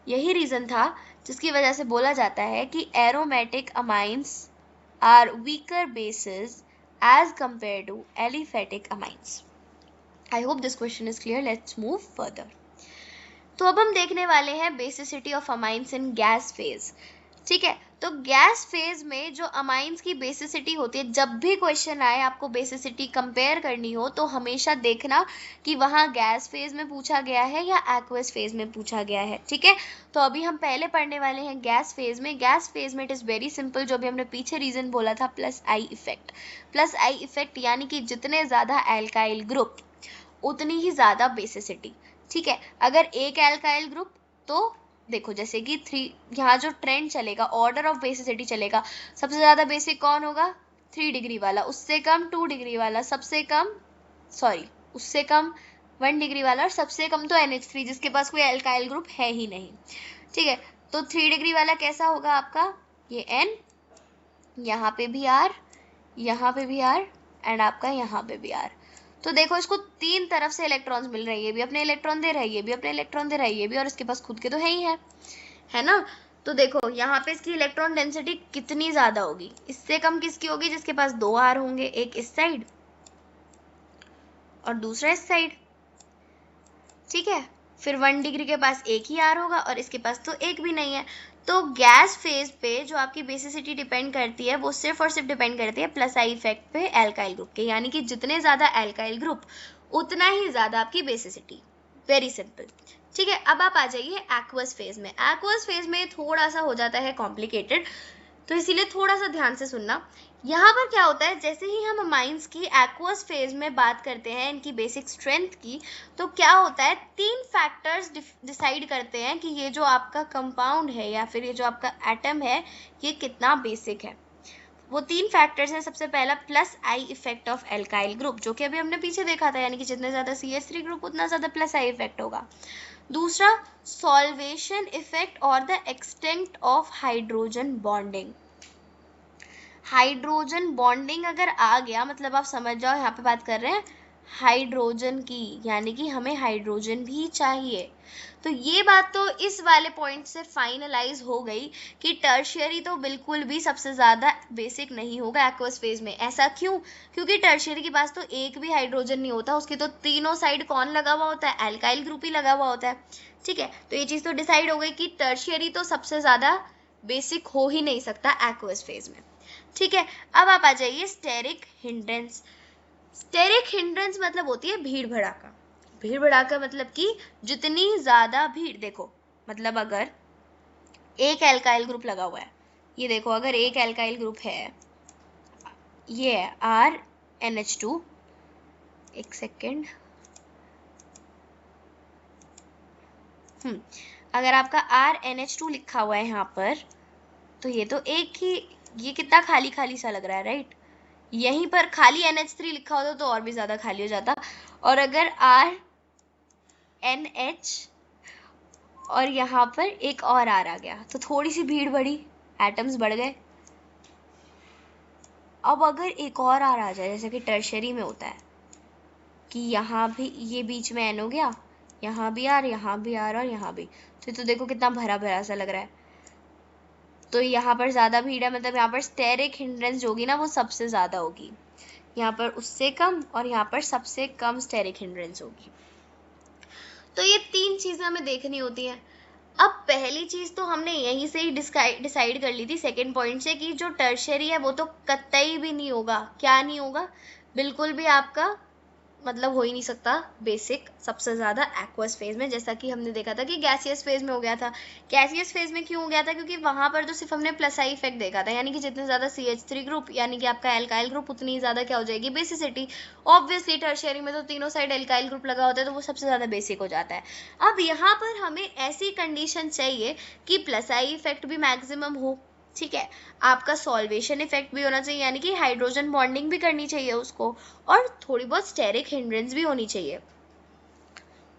यही रीजन था जिसकी वजह से बोला जाता है कि aromatic amines are weaker bases as compared to aliphatic amines. I hope this question is clear. Let's move further. तो अब हम देखने वाले हैं basicity of amines in gas phase. ठीक है, तो गैस फेज में जो अमाइंस की बेसिसिटी होती है, जब भी क्वेश्चन आए आपको बेसिसिटी कंपेयर करनी हो, तो हमेशा देखना कि वहाँ गैस फेज में पूछा गया है या एक्वस फेज में पूछा गया है। ठीक है, तो अभी हम पहले पढ़ने वाले हैं गैस फेज में। गैस फेज में इट इज वेरी सिंपल, जो भी हमने पीछे रीजन बोला था, plus I effect. Plus I effect यानी कि जितने ज्यादा एल्काइल ग्रुप उतनी ही ज्यादा बेसिसिटी। ठीक है, अगर एक एल्काइल ग्रुप, तो देखो जैसे कि 3, यहाँ जो ट्रेंड चलेगा, ऑर्डर ऑफ बेसिसिटी चलेगा, सबसे ज्यादा बेसिक कौन होगा, 3 डिग्री वाला, उससे कम 2 डिग्री वाला, सबसे कम उससे कम 1 डिग्री वाला, और सबसे कम तो NH3 जिसके पास कोई एल्काइल ग्रुप है ही नहीं। ठीक है, तो 3 डिग्री वाला कैसा होगा आपका, ये N, यहाँ पे भी R, यहाँ पे भी R, एंड आपका यहाँ पे भी R। तो देखो इसको 3 तरफ से इलेक्ट्रॉन्स मिल रहे हैं, ये भी अपने इलेक्ट्रॉन दे रहा है, ये भी अपने इलेक्ट्रॉन दे रहा है, ये भी, और इसके पास खुद के तो है ही है ना। तो देखो यहाँ पे इसकी इलेक्ट्रॉन डेंसिटी कितनी ज्यादा होगी, इससे कम किसकी होगी, जिसके पास 2 R होंगे, एक इस साइड और दूसरा इस साइड। ठीक है, फिर 1 डिग्री के पास एक ही R होगा और इसके पास तो एक भी नहीं है। तो गैस फेज पे जो आपकी बेसिसिटी डिपेंड करती है, वो सिर्फ और सिर्फ डिपेंड करती है प्लस आई इफेक्ट पे एल्काइल ग्रुप के, यानी कि जितने ज्यादा एल्काइल ग्रुप उतना ही ज्यादा आपकी बेसिसिटी। Very simple. ठीक है, अब आप आ जाइए एक्वस फेज में। एक्वस फेज में थोड़ा सा हो जाता है कॉम्प्लिकेटेड, तो इसीलिए थोड़ा सा ध्यान से सुनना। यहाँ पर क्या होता है, जैसे ही हम अमाइंस की एक्वस फेज में बात करते हैं, इनकी बेसिक स्ट्रेंथ की, तो क्या होता है, 3 फैक्टर्स डिसाइड करते हैं कि ये जो आपका कंपाउंड है या फिर ये जो आपका एटम है, ये कितना बेसिक है। वो 3 फैक्टर्स हैं। सबसे पहला plus I effect of alkyl group, जो कि अभी हमने पीछे देखा था, यानी कि जितने ज्यादा CH3 ग्रुप उतना ज्यादा प्लस आई इफेक्ट होगा। दूसरा सॉल्वेशन इफेक्ट और the extent of hydrogen bonding. Hydrogen bonding अगर आ गया मतलब आप समझ जाओ यहाँ पे बात कर रहे हैं हाइड्रोजन की, यानी कि हमें हाइड्रोजन भी चाहिए। तो ये बात तो इस वाले पॉइंट से फाइनलाइज हो गई कि टर्शियरी तो बिल्कुल भी सबसे ज्यादा बेसिक नहीं होगा एक्वस फेज में। ऐसा क्यों? क्योंकि टर्शियरी के पास तो एक भी हाइड्रोजन नहीं होता, उसके तो तीनों साइड कौन लगा हुआ होता है? एल्काइल ग्रुप ही लगा हुआ होता है। ठीक है, तो ये चीज तो डिसाइड हो गई कि टर्शियरी तो सबसे ज्यादा बेसिक हो ही नहीं सकता एक्वस फेज में। ठीक है, अब आप आ जाइए स्टेरिक हिंड्रेंस। स्टेरिक हिंड्रेंस मतलब होती है भीड़ भड़ाका। भीड़ भड़ाका मतलब कि जितनी ज्यादा भीड़, देखो मतलब अगर एक एल्काइल ग्रुप लगा हुआ है, ये देखो अगर एक एल्काइल ग्रुप है, ये है RNH2, एक सेकेंड, अगर आपका RNH2 लिखा हुआ है यहाँ पर, तो ये तो एक ही, ये कितना खाली खाली सा लग रहा है, राइट? यहीं पर खाली NH3 लिखा होता तो और भी ज्यादा खाली हो जाता। और अगर RNH और यहाँ पर एक और R आ गया तो थोड़ी सी भीड़ बढ़ी, एटम्स बढ़ गए। अब अगर एक और R आ जाए, जैसे कि टर्शियरी में होता है कि यहाँ भी ये बीच में N हो गया, यहाँ भी R, यहाँ भी R और यहाँ भी, तो देखो कितना भरा भरा सा लग रहा है। तो यहाँ पर ज्यादा भीड़ है, मतलब यहाँ पर स्टेरिक हिंड्रेंस जो होगी ना वो सबसे ज्यादा होगी, यहाँ पर उससे कम और यहाँ पर सबसे कम स्टेरिक हिंड्रेंस होगी। तो ये तीन चीजें हमें देखनी होती है। अब पहली चीज तो हमने यहीं से ही डिसाइड कर ली थी सेकेंड पॉइंट से कि जो टर्शियरी है वो तो कतई भी नहीं होगा। क्या नहीं होगा? बिल्कुल भी आपका मतलब हो ही नहीं सकता बेसिक सबसे ज्यादा एक्वस फेज में, जैसा कि हमने देखा था कि गैसियस फेज में हो गया था। गैसियस फेज में क्यों हो गया था? क्योंकि वहां पर तो सिर्फ हमने प्लस आई इफेक्ट देखा था, यानी कि जितने ज्यादा CH3 ग्रुप यानी कि आपका एल्काइल ग्रुप उतनी ज्यादा क्या हो जाएगी? बेसिसिटी। ऑब्वियसली टर्शियरी में तो तीनों साइड एल्काइल ग्रुप लगा होता है तो वो सबसे ज्यादा बेसिक हो जाता है। अब यहाँ पर हमें ऐसी कंडीशन चाहिए कि प्लस आई इफेक्ट भी मैक्सिमम हो, ठीक है, आपका सॉल्वेशन इफेक्ट भी होना चाहिए, यानी कि हाइड्रोजन बॉन्डिंग भी करनी चाहिए उसको, और थोड़ी बहुत स्टेरिक हिंड्रेंस भी होनी चाहिए।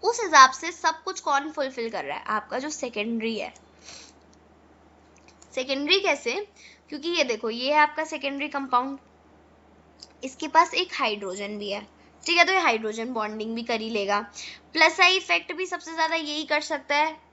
उस हिसाब से सब कुछ कौन फुलफिल कर रहा है? आपका जो सेकेंडरी है। सेकेंडरी कैसे? क्योंकि ये देखो ये है आपका सेकेंडरी कंपाउंड, इसके पास एक हाइड्रोजन भी है, ठीक है, तो ये हाइड्रोजन बॉन्डिंग भी कर ही लेगा। प्लस आई इफेक्ट भी सबसे ज्यादा यही कर सकता है।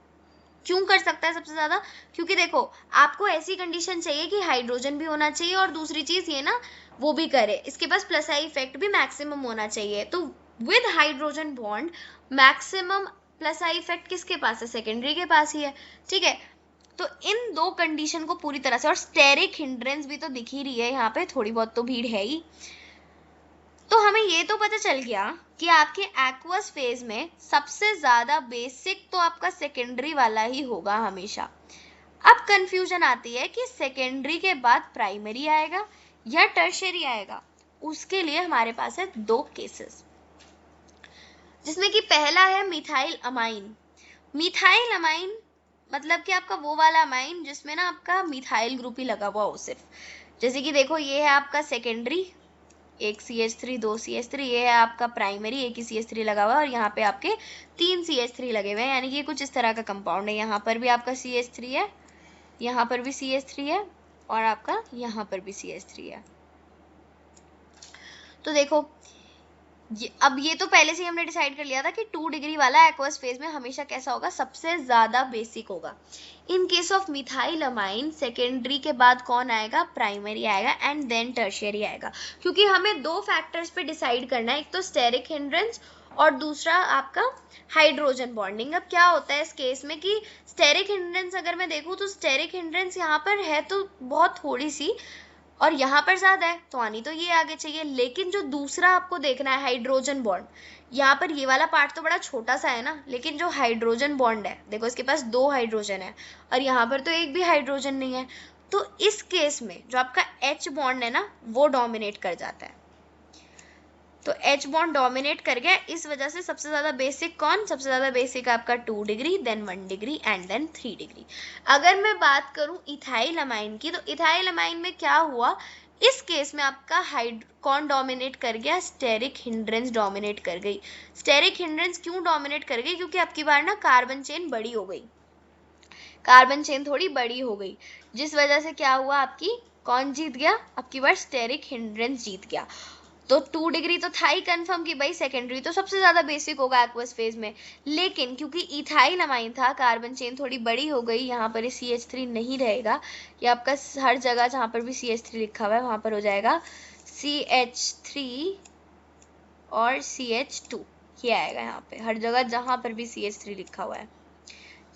क्यों कर सकता है सबसे ज्यादा? क्योंकि देखो आपको ऐसी कंडीशन चाहिए कि हाइड्रोजन भी होना चाहिए और दूसरी चीज ये ना वो भी करे, इसके पास प्लस आई इफेक्ट भी मैक्सिमम होना चाहिए। तो with hydrogen bond maximum plus I effect किसके पास है? सेकेंडरी के पास ही है, ठीक है। तो इन दो कंडीशन को पूरी तरह से, और स्टेरिक हिंड्रेंस भी तो दिख ही रही है यहाँ पे, थोड़ी बहुत तो भीड़ है ही। तो हमें ये तो पता चल गया कि आपके एक्वस फेज में सबसे ज्यादा बेसिक तो आपका सेकेंडरी वाला ही होगा हमेशा। अब कंफ्यूजन आती है कि सेकेंडरी के बाद प्राइमरी आएगा या टर्शियरी आएगा। उसके लिए हमारे पास है दो केसेस, जिसमें कि पहला है मिथाइल अमाइन। मिथाइल अमाइन मतलब कि आपका वो वाला अमाइन जिसमें ना आपका मिथाइल ग्रुप ही लगा हुआ हो सिर्फ। जैसे कि देखो ये है आपका सेकेंडरी, एक CH3 दो CH3, ये है आपका प्राइमरी, एक ही CH3 लगा हुआ है और यहाँ पे आपके 3 CH3 लगे हुए हैं, यानी कि कुछ इस तरह का कंपाउंड है। यहाँ पर भी आपका CH3 है, यहाँ पर भी CH3 है और आपका यहाँ पर भी CH3 है। तो देखो अब ये तो पहले से ही हमने डिसाइड कर लिया था कि 2 डिग्री वाला एक्वस फेज में हमेशा कैसा होगा? सबसे ज्यादा बेसिक होगा। In case of methyl amine secondary के बाद कौन आएगा? प्राइमरी आएगा एंड देन टर्शियरी आएगा, क्योंकि हमें दो फैक्टर्स पे डिसाइड करना है, एक तो स्टेरिक हिंड्रेंस और दूसरा आपका हाइड्रोजन बॉन्डिंग। अब क्या होता है इस केस में कि स्टेरिक हिंड्रेंस अगर मैं देखूँ तो स्टेरिक हिंड्रेंस यहाँ पर है तो बहुत थोड़ी सी और यहाँ पर ज्यादा है, तो आनी तो ये आगे चाहिए। लेकिन जो दूसरा आपको देखना है हाइड्रोजन बॉन्ड, यहाँ पर ये वाला पार्ट तो बड़ा छोटा सा है ना, लेकिन जो हाइड्रोजन बॉन्ड है देखो इसके पास 2 हाइड्रोजन है और यहाँ पर तो एक भी हाइड्रोजन नहीं है। तो इस केस में जो आपका H बॉन्ड है ना वो डोमिनेट कर जाता है। तो H बॉन्ड डोमिनेट कर गया, इस वजह से सबसे ज्यादा बेसिक कौन? सबसे ज्यादा बेसिक आपका 2 degree, then 1 degree and then 3 degree. अगर मैं बात करूं इथाइल अमाइन की, तो इथाइल अमाइन में क्या हुआ? इस केस में आपका कौन डोमिनेट कर गया? स्टेरिक हिंड्रेंस डोमिनेट कर गई। स्टेरिक हिंड्रेंस क्यों डोमिनेट कर गई? क्योंकि अब की बार ना कार्बन चेन बड़ी हो गई, कार्बन चेन थोड़ी बड़ी हो गई, जिस वजह से क्या हुआ? आपकी कौन जीत गया? आपकी बार स्टेरिक हिंड्रेंस जीत गया। तो 2 डिग्री तो था ही कंफर्म कि भाई सेकेंडरी तो सबसे ज्यादा बेसिक होगा एक्वस फेज में, लेकिन क्योंकि इथाइल अमाइन था, कार्बन चेन थोड़ी बड़ी हो गई, यहाँ पर CH3 नहीं रहेगा, ये आपका हर जगह जहाँ पर भी CH3 लिखा हुआ है वहां पर हो जाएगा CH3 और CH2, ये आएगा यहाँ पे हर जगह जहां पर भी CH3 लिखा हुआ है,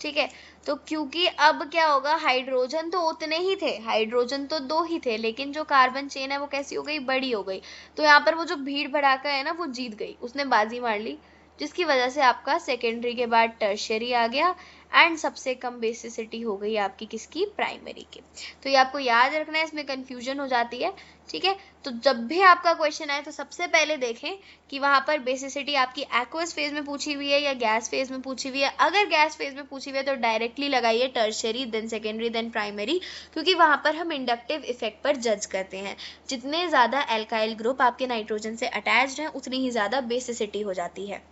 ठीक है। तो क्योंकि अब क्या होगा, हाइड्रोजन तो उतने ही थे, हाइड्रोजन तो 2 ही थे, लेकिन जो कार्बन चेन है वो कैसी हो गई, बड़ी हो गई। तो यहाँ पर वो जो भीड़ भड़ाका है ना, वो जीत गई, उसने बाजी मार ली, जिसकी वजह से आपका सेकेंडरी के बाद टर्शियरी आ गया एंड सबसे कम बेसिसिटी हो गई आपकी किसकी, प्राइमरी की। तो ये आपको याद रखना है, इसमें कंफ्यूजन हो जाती है, ठीक है। तो जब भी आपका क्वेश्चन आए तो सबसे पहले देखें कि वहां पर बेसिसिटी आपकी एक्वस फेज में पूछी हुई है या गैस फेज में पूछी हुई है। अगर गैस फेज में पूछी हुई है तो डायरेक्टली लगाइए tertiary, then secondary, then primary, क्योंकि वहां पर हम इंडक्टिव इफेक्ट पर जज करते हैं। जितने ज्यादा एल्काइल ग्रुप आपके नाइट्रोजन से अटैच्ड हैं उतनी ही ज्यादा बेसिसिटी हो जाती है।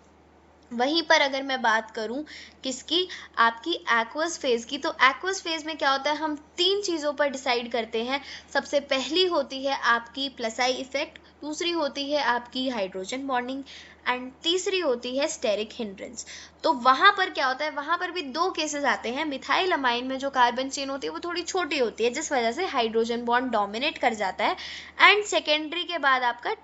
वहीं पर अगर मैं बात करूं किसकी, आपकी एक्वस फेज की, तो एक्वस फेज में क्या होता है, हम 3 चीज़ों पर डिसाइड करते हैं। सबसे पहली होती है आपकी प्लस आई इफेक्ट, दूसरी होती है आपकी हाइड्रोजन बॉन्डिंग एंड तीसरी होती है स्टेरिक हिंड्रेंस। तो वहां पर क्या होता है, वहां पर भी 2 केसेस आते हैं। मिथाइल अमाइन में जो कार्बन चेन होती है वो थोड़ी छोटी होती है, जिस वजह से हाइड्रोजन बॉन्ड डोमिनेट कर जाता है एंड सेकेंडरी के बाद आपका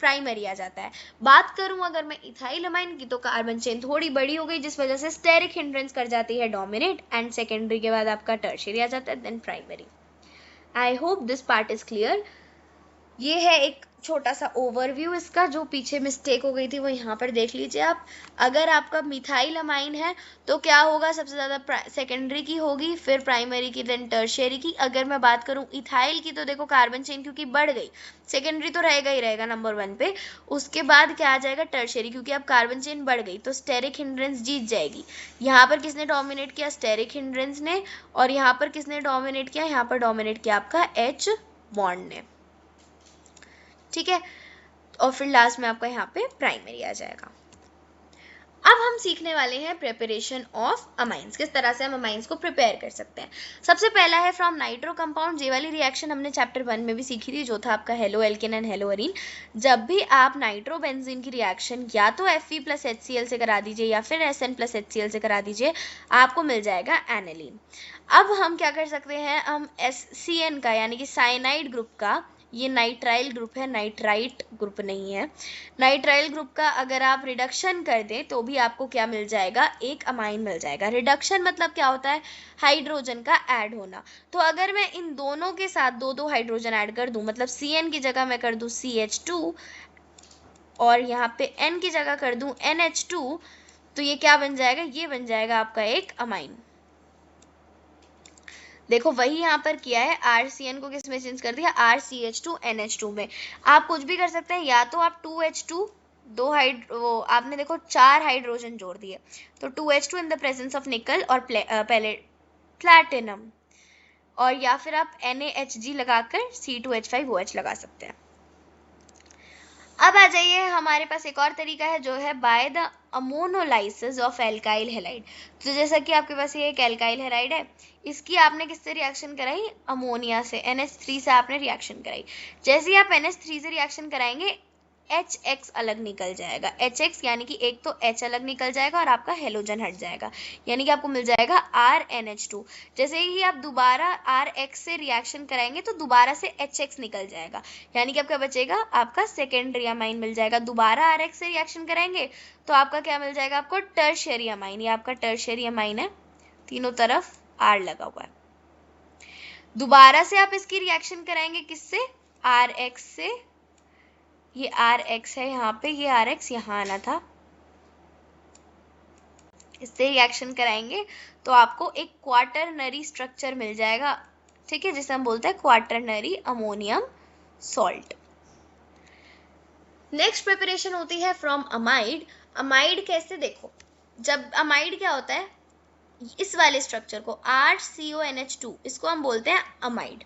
प्राइमरी आ जाता है। बात करूं अगर मैं इथाइल अमाइन की, तो कार्बन चेन थोड़ी बड़ी हो गई, जिस वजह से स्टेरिक हिंड्रेंस कर जाती है डोमिनेट एंड सेकेंडरी के बाद आपका टर्शियरी आ जाता है, then primary. I hope this part is clear. ये है एक छोटा सा ओवरव्यू इसका, जो पीछे मिस्टेक हो गई थी वो यहाँ पर देख लीजिए आप। अगर आपका मिथाइल अमाइन है तो क्या होगा, सबसे ज़्यादा सेकेंडरी की होगी, फिर प्राइमरी की, देन टर्शियरी की। अगर मैं बात करूँ इथाइल की, तो देखो कार्बन चेन क्योंकि बढ़ गई, सेकेंडरी तो रहेगा ही रहेगा नंबर 1 पे, उसके बाद क्या आ जाएगा टर्शियरी, क्योंकि अब कार्बन चेन बढ़ गई तो स्टेरिक हिंड्रेंस जीत जाएगी। यहाँ पर किसने डोमिनेट किया, स्टेरिक हिंड्रेंस ने, और यहाँ पर किसने डोमिनेट किया, यहाँ पर डोमिनेट किया आपका H बॉन्ड ने, ठीक है। और फिर लास्ट में आपका यहाँ पे प्राइमरी आ जाएगा। अब हम सीखने वाले हैं प्रिपरेशन ऑफ अमाइंस, किस तरह से हम अमाइंस को प्रिपेयर कर सकते हैं। सबसे पहला है फ्रॉम नाइट्रो कंपाउंड। ये वाली रिएक्शन हमने चैप्टर 1 में भी सीखी थी, जो था आपका halo alkane and hello Areen. जब भी आप नाइट्रो बेंजीन की रिएक्शन या तो Fe+HCl से करा दीजिए या फिर SN+HCl से करा दीजिए, आपको मिल जाएगा एनिलीन। अब हम क्या कर सकते हैं, हम SCN का यानी कि साइनाइड ग्रुप का, ये नाइट्राइल ग्रुप है, नाइट्राइट ग्रुप नहीं है, नाइट्राइल ग्रुप का अगर आप रिडक्शन कर दें तो भी आपको क्या मिल जाएगा, एक अमाइन मिल जाएगा। रिडक्शन मतलब क्या होता है, हाइड्रोजन का ऐड होना। तो अगर मैं इन दोनों के साथ 2-2 हाइड्रोजन ऐड कर दूं, मतलब CN की जगह मैं कर दूं CH2 और यहाँ पे N की जगह कर दूं NH2, तो ये क्या बन जाएगा, ये बन जाएगा आपका एक अमाइन। देखो वही यहाँ पर किया है, RCN को किस में चेंज कर दिया, RCH2NH2 में। आप कुछ भी कर सकते हैं, या तो आप 2H2 वो आपने देखो 4 हाइड्रोजन जोड़ दिए, तो 2H2 in the presence of निकल और प्लैटिनम, और या फिर आप NaHG लगाकर C2H5OH लगा सकते हैं। अब आ जाइए, हमारे पास एक और तरीका है जो है by the ammonolysis of alkyl halide. तो जैसा कि आपके पास ये एक एल्काइल हैलाइड है, इसकी आपने किससे रिएक्शन कराई, अमोनिया से, NH3 से आपने रिएक्शन कराई। जैसे ही आप NH3 से रिएक्शन कराएंगे HX अलग निकल जाएगा, HX यानी कि एक तो H अलग निकल जाएगा और आपका हेलोजन हट जाएगा, यानी कि आपको मिल जाएगा RNH2। जैसे ही आप दोबारा RX से रिएक्शन कराएंगे तो दोबारा से HX निकल जाएगा, यानी कि आपका बचेगा आपका सेकेंडरी अमाइन मिल जाएगा। दोबारा RX से रिएक्शन कराएंगे तो आपका क्या मिल जाएगा, आपको टर्शियरी अमाइन। ये आपका टर्शियरी अमाइन है, तीनों तरफ R लगा हुआ है। दोबारा से आप इसकी रिएक्शन कराएंगे किससे, RX से, ये RX है यहाँ पे, ये RX यहाँ आना था, इससे रिएक्शन कराएंगे तो आपको एक क्वाटरनरी स्ट्रक्चर मिल जाएगा, ठीक है, जिसे हम बोलते हैं quaternary ammonium salt. Next preparation होती है फ्रॉम अमाइड। अमाइड कैसे, देखो जब अमाइड क्या होता है, इस वाले स्ट्रक्चर को RCONH2, इसको हम बोलते हैं अमाइड।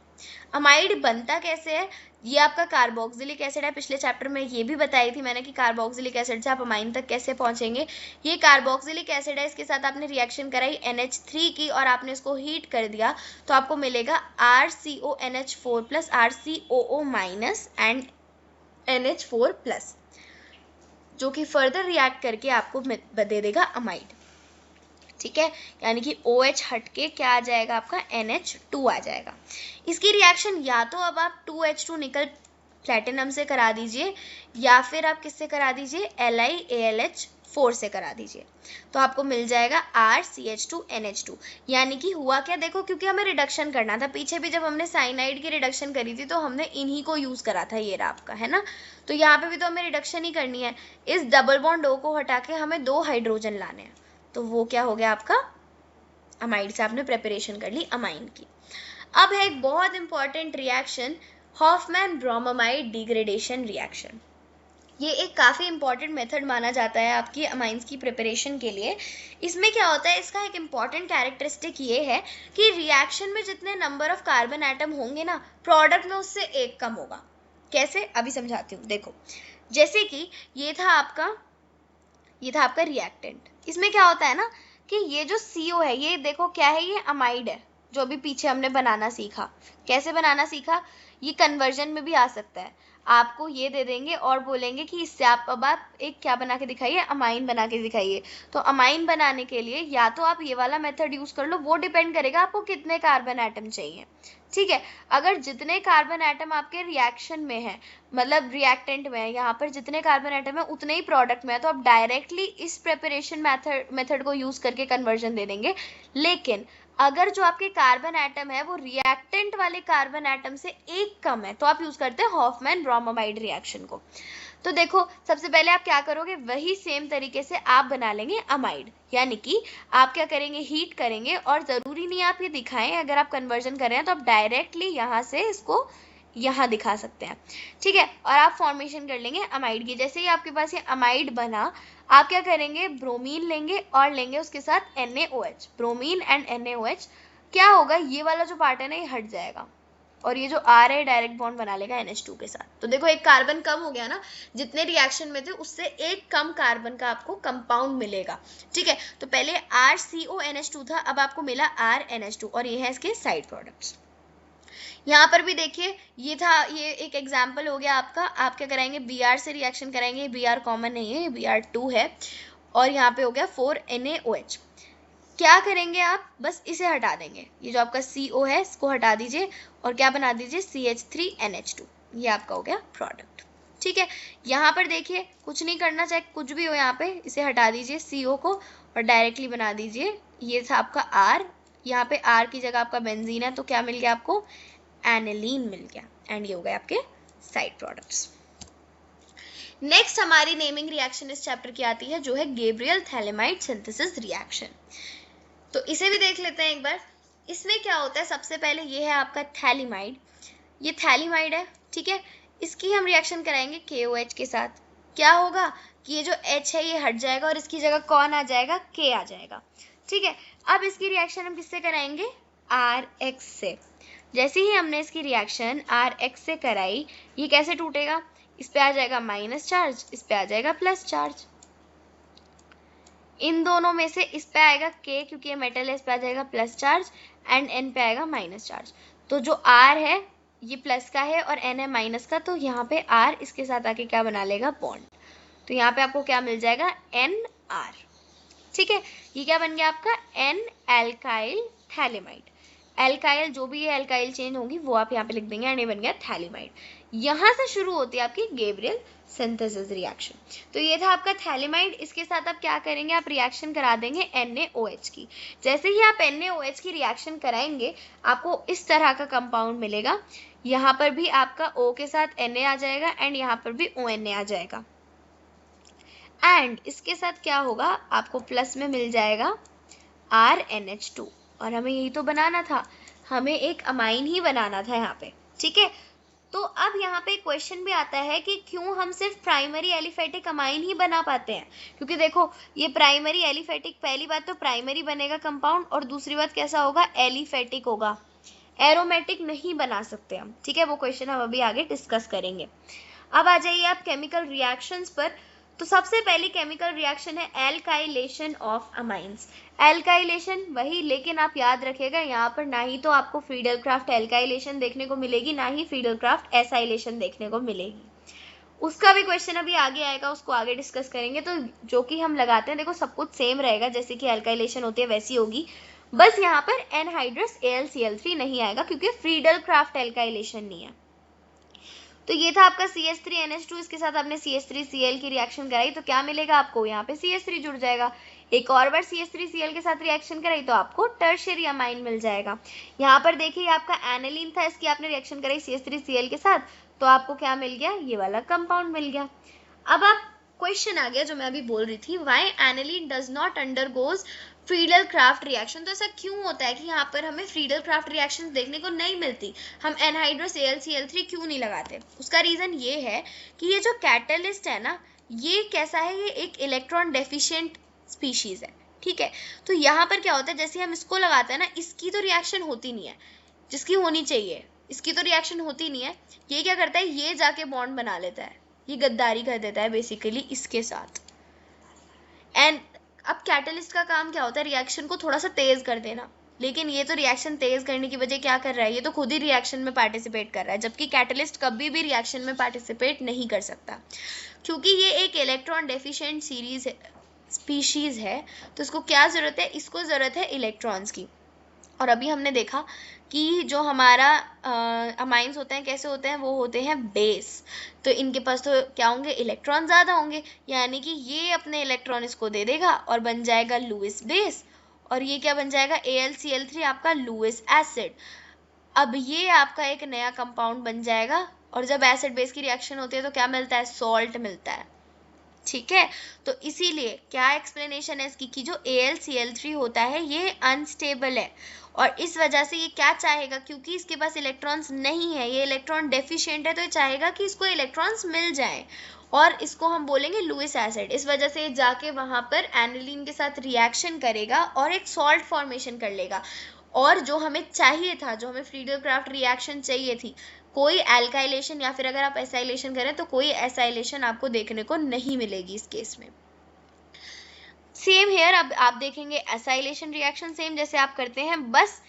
अमाइड बनता कैसे है, ये आपका कार्बोक्सिलिक एसिड है। पिछले चैप्टर में ये भी बताई थी मैंने कि कार्बोक्सिलिक एसिड से आप अमाइन तक कैसे पहुंचेंगे। ये कार्बोक्सिलिक एसिड है, इसके साथ आपने रिएक्शन कराई NH3 की और आपने इसको हीट कर दिया तो आपको मिलेगा RCONH4 plus RCOO minus and NH4 plus, जो कि फर्दर रिएक्ट करके आपको दे देगा अमाइड। ठीक है, यानी कि OH हट के क्या आ जाएगा आपका NH2 आ जाएगा। इसकी रिएक्शन या तो अब आप 2H2 निकल प्लेटिनम से करा दीजिए या फिर आप किससे करा दीजिए LiAlH4 से करा दीजिए, तो आपको मिल जाएगा RCH2NH2। यानी कि हुआ क्या, देखो क्योंकि हमें रिडक्शन करना था, पीछे भी जब हमने साइनाइड की रिडक्शन करी थी तो हमने इन्हीं को यूज करा था, ये रहा आपका, है ना। तो यहाँ पे भी तो हमें रिडक्शन ही करनी है। इस डबल बॉन्ड O को हटा के हमें 2 हाइड्रोजन लाने हैं, तो वो क्या हो गया आपका अमाइड से आपने प्रिपरेशन कर ली अमाइन की। अब है एक बहुत important reaction, Hofmann bromamide degradation reaction. ये एक काफ़ी इंपॉर्टेंट मेथड माना जाता है आपकी अमाइंस की प्रिपरेशन के लिए। इसमें क्या होता है, इसका एक इंपॉर्टेंट कैरेक्टरिस्टिक ये है कि रिएक्शन में जितने नंबर ऑफ कार्बन एटम होंगे ना, प्रोडक्ट में उससे एक कम होगा। कैसे, अभी समझाती हूँ। देखो जैसे कि ये था आपका रिएक्टेंट। इसमें क्या होता है ना कि ये जो CO है, ये देखो क्या है, ये अमाइड है, जो अभी पीछे हमने बनाना सीखा। कैसे बनाना सीखा, ये कन्वर्जन में भी आ सकता है। आपको ये दे देंगे और बोलेंगे कि इससे अब आप एक क्या बना के दिखाइए, अमाइन बना के दिखाइए। तो अमाइन बनाने के लिए या तो आप ये वाला मेथड यूज कर लो, वो डिपेंड करेगा आपको कितने कार्बन एटम चाहिए। ठीक है, अगर जितने कार्बन एटम आपके रिएक्शन में है, मतलब रिएक्टेंट में है, यहाँ पर जितने कार्बन एटम है उतने ही प्रोडक्ट में है, तो आप डायरेक्टली इस प्रिपरेशन मेथड को यूज करके कन्वर्जन दे देंगे। लेकिन अगर जो आपके कार्बन एटम है वो रिएक्टेंट वाले कार्बन एटम से एक कम है, तो आप यूज करते हैं हॉफमैन ब्रोमामाइड रिएक्शन को। तो देखो सबसे पहले आप क्या करोगे, वही सेम तरीके से आप बना लेंगे अमाइड। यानी कि आप क्या करेंगे, हीट करेंगे, और जरूरी नहीं आप ये दिखाएं, अगर आप कन्वर्जन कर रहे हैं तो आप डायरेक्टली यहाँ से इसको यहाँ दिखा सकते हैं। ठीक है, और आप फॉर्मेशन कर लेंगे अमाइड की। जैसे ही आपके पास ये अमाइड बना, आप क्या करेंगे, ब्रोमीन लेंगे और लेंगे उसके साथ NaOH, ब्रोमीन एंड NaOH। क्या होगा, ये वाला जो पार्ट है ना ये हट जाएगा और ये जो R है डायरेक्ट बॉन्ड बना लेगा NH2 के साथ। तो देखो एक कार्बन कम हो गया ना, जितने रिएक्शन में थे उससे एक कम कार्बन का आपको कंपाउंड मिलेगा। ठीक है, तो पहले RCONH2 था, अब आपको मिला RNH2 और ये है इसके साइड प्रोडक्ट्स। यहाँ पर भी देखिए ये था, ये एक एग्जाम्पल हो गया आपका। आप क्या कराएंगे, Br से रिएक्शन कराएंगे, Br कॉमन नहीं है, Br2 है, और यहाँ पे हो गया 4NaOH। क्या करेंगे आप, बस इसे हटा देंगे, ये जो आपका CO है इसको हटा दीजिए और क्या बना दीजिए CH3NH2, ये आपका हो गया प्रोडक्ट। ठीक है, यहाँ पर देखिए कुछ नहीं करना, चाहे कुछ भी हो, यहाँ पे इसे हटा दीजिए CO को और डायरेक्टली बना दीजिए, ये था आपका R, यहाँ पे R की जगह आपका बेंजीन है, तो क्या मिल गया आपको, एनिलीन मिल गया, एंड ये हो गए आपके साइड प्रोडक्ट्स। नेक्स्ट हमारी नेमिंग रिएक्शन इस चैप्टर की आती है, जो है गैब्रियल थैलेमाइड सिंथेसिस रिएक्शन। तो इसे भी देख लेते हैं एक बार। इसमें क्या होता है, सबसे पहले ये है आपका थैलेमाइड, ये थैलेमाइड है। ठीक है, इसकी हम रिएक्शन कराएंगे KOH के साथ। क्या होगा कि ये जो H है ये हट जाएगा और इसकी जगह कौन आ जाएगा, K आ जाएगा। ठीक है, अब इसकी रिएक्शन हम किससे कराएंगे, RX से। जैसे ही हमने इसकी रिएक्शन RX से कराई, ये कैसे टूटेगा, इस पे आ जाएगा माइनस चार्ज, इस पे आ जाएगा प्लस चार्ज। इन दोनों में से इस पे आएगा K, क्योंकि ये मेटल है, इस पे आ जाएगा प्लस चार्ज, एंड N पे आएगा माइनस चार्ज। तो जो R है ये प्लस का है और N है माइनस का, तो यहाँ पे R इसके साथ आके क्या बना लेगा, बॉन्ड। तो यहाँ पे आपको क्या मिल जाएगा, NR। ठीक है, ये क्या बन गया आपका, N एल्काइल थैलेमाइड। एल्काइल जो भी है एल्काइल चेंज होगी वो आप यहाँ पे लिख देंगे, एंड ये बन गया थैलेमाइड। यहाँ से शुरू होती है आपकी गैब्रियल सिंथेसिस रिएक्शन। तो ये था आपका थैलेमाइड, इसके साथ आप क्या करेंगे, आप रिएक्शन करा देंगे NaOH की। जैसे ही आप NaOH की रिएक्शन कराएंगे आपको इस तरह का कंपाउंड मिलेगा। यहाँ पर भी आपका O के साथ Na आ जाएगा एंड यहाँ पर भी ONA आ जाएगा, एंड इसके साथ क्या होगा, आपको प्लस में मिल जाएगा RNH2। और हमें यही तो बनाना था, हमें एक अमाइन ही बनाना था यहाँ पे। ठीक है, तो अब यहाँ पे क्वेश्चन भी आता है कि क्यों हम सिर्फ प्राइमरी एलिफेटिक अमाइन ही बना पाते हैं, क्योंकि देखो ये प्राइमरी एलिफेटिक, पहली बात तो प्राइमरी बनेगा कंपाउंड, और दूसरी बात कैसा होगा, एलिफेटिक होगा। एरोमेटिक नहीं बना सकते हम, ठीक है, वो क्वेश्चन हम अभी आगे डिस्कस करेंगे। अब आ जाइए आप केमिकल रिएक्शंस पर। तो सबसे पहली केमिकल रिएक्शन है एल्काइलेशन ऑफ अमाइंस। एल्काइलेशन वही, लेकिन आप याद रखिएगा यहाँ पर ना ही तो आपको फ्रीडल-क्राफ्ट एल्काइलेशन देखने को मिलेगी, ना ही फ्रीडल-क्राफ्ट एसाइलेशन देखने को मिलेगी। उसका भी क्वेश्चन अभी आगे आएगा, उसको आगे डिस्कस करेंगे। तो जो कि हम लगाते हैं, देखो सब कुछ सेम रहेगा, जैसे कि एल्काइलेशन होती है वैसी होगी, बस यहाँ पर एनहाइड्रस AlCl3 नहीं आएगा क्योंकि फ्रीडल-क्राफ्ट एल्काइलेशन नहीं है। तो ये था आपका CH3NH2, इसके साथ आपने CH3Cl की रिएक्शन कराई तो क्या मिलेगा आपको, यहाँ पे CH3 जुड़ जाएगा। एक और बार CH3Cl के साथ रिएक्शन कराई तो आपको टर्शियरी अमाइन मिल जाएगा। यहाँ पर देखिए आपका एनालिन था, इसकी आपने रिएक्शन कराई CH3Cl के साथ तो आपको क्या मिल गया, ये वाला कंपाउंड मिल गया। अब आप क्वेश्चन आ गया जो मैं अभी बोल रही थी, why aniline does not undergoes Friedel-Crafts reaction. तो ऐसा क्यों होता है कि यहाँ पर हमें फ्रीडल-क्राफ्ट रिएक्शन देखने को नहीं मिलती, हम एनहाइड्रस AlCl3 क्यों नहीं लगाते? उसका रीजन ये है कि ये जो कैटलिस्ट है ना, ये कैसा है, ये एक इलेक्ट्रॉन डेफिशिएंट स्पीशीज है, ठीक है। तो यहाँ पर क्या होता है, जैसे हम इसको लगाते हैं ना, इसकी तो रिएक्शन होती नहीं है जिसकी होनी चाहिए, इसकी तो रिएक्शन होती नहीं है। ये क्या करता है, ये जाके बॉन्ड बना लेता है, ये गद्दारी कर देता है बेसिकली इसके साथ। एंड अब कैटलिस्ट का काम क्या होता है, रिएक्शन को थोड़ा सा तेज कर देना, लेकिन ये तो रिएक्शन तेज करने की वजह क्या कर रहा है, ये तो खुद ही रिएक्शन में पार्टिसिपेट कर रहा है, जबकि कैटलिस्ट कभी भी रिएक्शन में पार्टिसिपेट नहीं कर सकता क्योंकि ये एक इलेक्ट्रॉन डेफिशिएंट सीरीज है, स्पीशीज है। तो इसको क्या जरूरत है, इसको जरूरत है इलेक्ट्रॉन्स की। और अभी हमने देखा कि जो हमारा अमाइंस होते हैं कैसे होते हैं, वो होते हैं बेस, तो इनके पास तो क्या होंगे, इलेक्ट्रॉन ज़्यादा होंगे, यानी कि ये अपने इलेक्ट्रॉन इसको दे देगा और बन जाएगा लुईस बेस, और ये क्या बन जाएगा, AlCl3 आपका लुईस एसिड। अब ये आपका एक नया कंपाउंड बन जाएगा, और जब एसिड बेस की रिएक्शन होती है तो क्या मिलता है, सॉल्ट मिलता है, ठीक है। तो इसीलिए क्या एक्सप्लेनेशन है इसकी कि जो AlCl3 होता है ये अनस्टेबल है, और इस वजह से ये क्या चाहेगा, क्योंकि इसके पास इलेक्ट्रॉन्स नहीं है, ये इलेक्ट्रॉन डेफिशिएंट है, तो ये चाहेगा कि इसको इलेक्ट्रॉन्स मिल जाए, और इसको हम बोलेंगे लुईस एसिड। इस वजह से ये जाके वहाँ पर एनिलीन के साथ रिएक्शन करेगा और एक सॉल्ट फॉर्मेशन कर लेगा। और जो हमें चाहिए था, जो हमें फ्रीडल-क्राफ्ट रिएक्शन चाहिए थी, कोई एल्काइलेशन या फिर अगर आप एसाइलेशन करें तो कोई एसाइलेशन आपको देखने को नहीं मिलेगी इस केस में। सेम हेयर, अब आप देखेंगे एसाइलेशन रिएक्शन सेम जैसे आप करते हैं, बस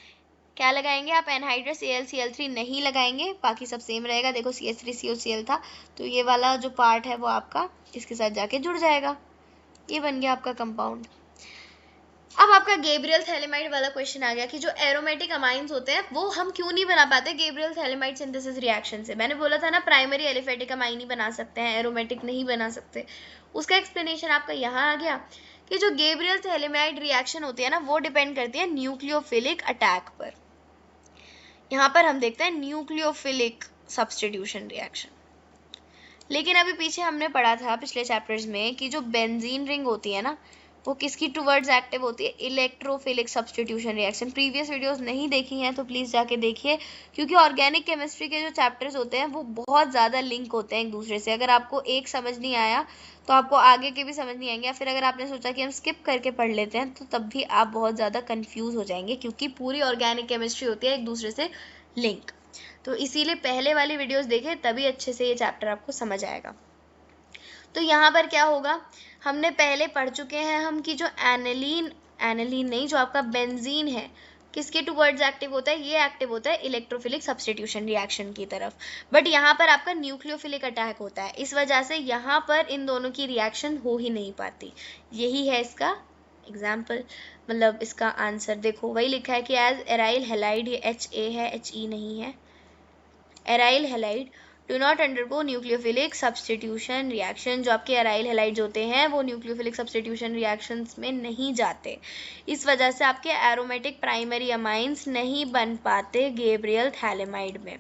क्या लगाएंगे आप, एनहाइड्रस AlCl3 नहीं लगाएंगे, बाकी सब सेम रहेगा। देखो CH3COCl था, तो ये वाला जो पार्ट है वो आपका इसके साथ जाके जुड़ जाएगा, ये बन गया आपका कंपाउंड। अब आपका गेब्रियल थैलेमाइड वाला क्वेश्चन आ गया कि जो एरोमेटिक अमाइंस होते हैं वो हम क्यों नहीं बना पाते गेब्रियल थैलेमाइड सिंथेसिस रिएक्शन से। मैंने बोला था ना, प्राइमरी एलिफेटिक अमाइन ही बना सकते हैं, एरोमेटिक नहीं बना सकते। उसका एक्सप्लेनेशन आपका यहाँ आ गया कि जो गेब्रियल थैलेमाइड रिएक्शन होती है ना, वो डिपेंड करती है न्यूक्लियोफिलिक अटैक पर। यहाँ पर हम देखते हैं न्यूक्लियोफिलिक सब्स्टिट्यूशन रिएक्शन। लेकिन अभी पीछे हमने पढ़ा था पिछले चैप्टर्स में कि जो बेंजीन रिंग होती है ना, वो किसकी टुवर्ड्स एक्टिव होती है, electrophilic substitution reaction. Previous videos नहीं देखी हैं तो प्लीज़ जाके देखिए, क्योंकि ऑर्गेनिक केमिस्ट्री के जो चैप्टर्स होते हैं वो बहुत ज़्यादा लिंक होते हैं एक दूसरे से। अगर आपको एक समझ नहीं आया तो आपको आगे के भी समझ नहीं आएंगे, या फिर अगर आपने सोचा कि हम स्किप करके पढ़ लेते हैं तो तब भी आप बहुत ज़्यादा कन्फ्यूज़ हो जाएंगे, क्योंकि पूरी ऑर्गेनिक केमिस्ट्री होती है एक दूसरे से लिंक। तो इसीलिए पहले वाली वीडियोज़ देखें, तभी अच्छे से ये चैप्टर आपको समझ आएगा। तो यहाँ पर क्या होगा, हमने पहले पढ़ चुके हैं हम कि जो एनिलीन नहीं, जो आपका बेंजीन है, किसके टुवर्ड्स एक्टिव होता है, ये एक्टिव होता है इलेक्ट्रोफिलिक सब्स्टिट्यूशन रिएक्शन की तरफ। बट यहाँ पर आपका न्यूक्लियोफिलिक अटैक होता है, इस वजह से यहाँ पर इन दोनों की रिएक्शन हो ही नहीं पाती। यही है इसका एग्जाम्पल, मतलब इसका आंसर देखो, वही लिखा है कि एज एराइल हैलाइड, ये HA है, HE नहीं है, aryl halide do not undergo nucleophilic substitution reaction. जो आपके एराइल हैलाइड्स होते हैं वो न्यूक्लियोफिलिक सब्स्टिट्यूशन रिएक्शंस में नहीं जाते, इस वजह से आपके एरोमेटिक प्राइमरी अमाइंस नहीं बन पाते गेब्रियल थैलेमाइड में।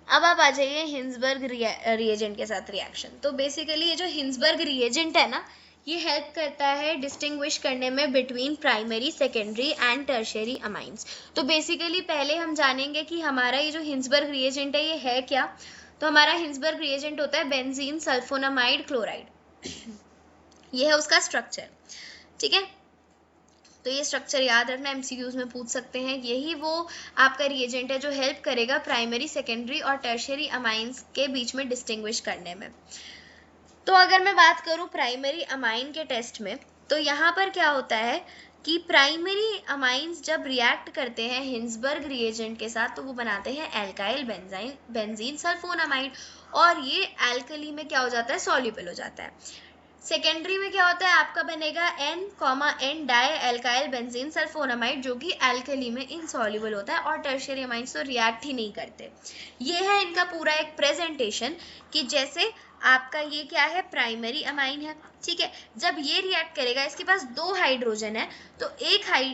अब आप आ जाइए हिंसबर्ग रिएजेंट के साथ रिएक्शन। तो बेसिकली ये जो हिंसबर्ग रिएजेंट है ना, ये हेल्प करता है डिस्टिंग्विश करने में between primary, secondary and tertiary amines. तो बेसिकली पहले हम जानेंगे कि हमारा ये जो हिंसबर्ग रिएजेंट है ये है क्या। तो हमारा हिंसबर्ग रिएजेंट होता है बेंजीन सल्फोनामाइड क्लोराइड, ये है उसका स्ट्रक्चर, ठीक है। तो ये स्ट्रक्चर याद रखना, एमसीक्यूज में पूछ सकते हैं। यही वो आपका रिएजेंट है जो हेल्प करेगा प्राइमरी, सेकेंडरी और टर्शियरी अमाइंस के बीच में डिस्टिंग्विश करने में। तो अगर मैं बात करूं प्राइमरी अमाइन के टेस्ट में, तो यहाँ पर क्या होता है कि प्राइमरी अमाइंस जब रिएक्ट करते हैं हिंसबर्ग रिएजेंट के साथ तो वो बनाते हैं एल्काइल बेंजीन सल्फोनामाइड, और ये एल्कली में क्या हो जाता है, सॉल्युबल हो जाता है। सेकेंडरी में क्या होता है, आपका बनेगा N dialkyl benzene sulphonamide जो कि एल्कली में इनसॉल्युबल होता है, और टर्शियरी अमाइंस तो रिएक्ट ही नहीं करते। ये है इनका पूरा एक प्रेजेंटेशन कि जैसे आपका ये क्या है, प्राइमरी अमाइन है, ठीक है। जब ये रिएक्ट करेगा, इसके पास 2 हाइड्रोजन है, तो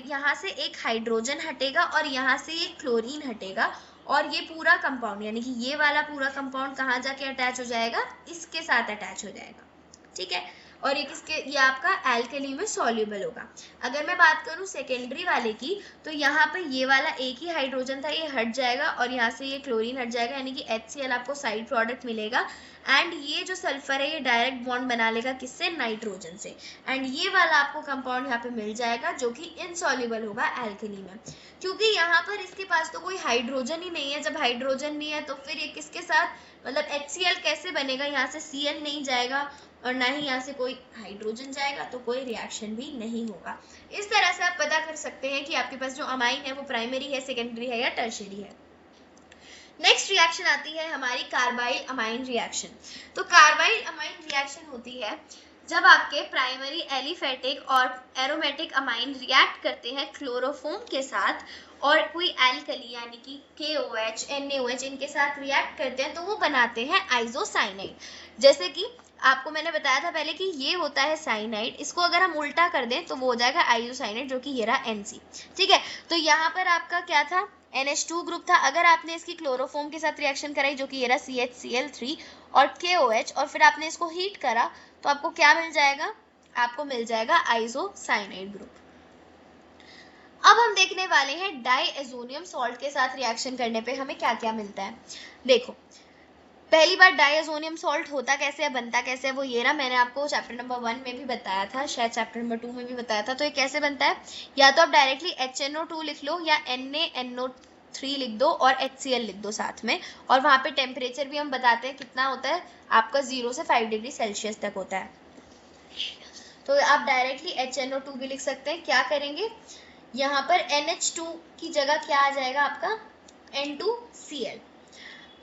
यहाँ से एक हाइड्रोजन हटेगा और यहाँ से एक क्लोरीन हटेगा, और ये पूरा कंपाउंड यानी कि ये वाला पूरा कंपाउंड कहाँ जाके अटैच हो जाएगा, इसके साथ अटैच हो जाएगा, ठीक है। और ये आपका एल्कली में सॉल्युबल होगा। अगर मैं बात करूं सेकेंडरी वाले की, तो यहाँ पे ये वाला एक ही हाइड्रोजन था, ये हट जाएगा और यहाँ से ये क्लोरीन हट जाएगा, यानी कि HCl आपको साइड प्रोडक्ट मिलेगा। एंड ये जो सल्फर है ये डायरेक्ट बॉन्ड बना लेगा किससे, नाइट्रोजन से, एंड ये वाला आपको कंपाउंड यहाँ पे मिल जाएगा जो कि इनसॉल्युबल होगा एल्कली में, क्योंकि यहाँ पर इसके पास तो कोई हाइड्रोजन ही नहीं है। जब हाइड्रोजन नहीं है तो फिर ये किसके साथ, मतलब HCl कैसे बनेगा, यहाँ से Cl नहीं जाएगा और ना ही यहाँ से कोई हाइड्रोजन जाएगा, तो कोई रिएक्शन भी नहीं होगा। इस तरह से आप पता कर सकते हैं कि आपके पास जो अमाइन है वो प्राइमरी है, सेकेंडरी है या टर्शियरी है। नेक्स्ट रिएक्शन आती है हमारी कार्बाइल अमाइन रिएक्शन। तो कार्बाइल अमाइन रिएक्शन होती है जब आपके प्राइमरी एलिफेटिक और एरोमेटिक अमाइन रिएक्ट करते हैं क्लोरोफॉर्म के साथ और कोई एल्कली यानी कि KOH, NaOH इनके साथ रिएक्ट करते हैं, तो वो बनाते हैं आइसोसाइनाइड। जैसे कि आपको मैंने बताया था पहले कि ये होता है साइनाइड, इसको अगर हम उल्टा कर दें तो वो हो जाएगा आइसोसाइनाइड जो कि ये रहा NC, ठीक है। तो यहाँ पर आपका क्या था, NH2 ग्रुप था। अगर आपने इसकी क्लोरोफॉर्म के साथ रिएक्शन कराई जो कि ये रहा CHCl3 और KOH, और फिर आपने इसको हीट करा तो आपको क्या मिल जाएगा, आपको मिल जाएगा आइसोसाइनाइड ग्रुप। अब हम देखने वाले हैं डाईएजोनियम सॉल्ट के साथ रिएक्शन करने पे हमें क्या क्या मिलता है। देखो, पहली बार डाईएजोनियम सॉल्ट होता कैसे है, बनता कैसे है, वो ये रहा। मैंने आपको चैप्टर नंबर 1 में भी बताया था, शायद चैप्टर नंबर 2 में भी बताया था। तो ये कैसे बनता है, या तो आप डायरेक्टली HNO2 लिख लो या NaNO3 लिख दो और HCl लिख दो साथ में, और वहाँ पे टेम्परेचर भी हम बताते हैं कितना होता है, आपका 0 से 5 डिग्री सेल्सियस तक होता है। तो आप डायरेक्टली HNO2 भी लिख सकते हैं। क्या करेंगे, यहाँ पर NH2 की जगह क्या आ जाएगा आपका, N2Cl।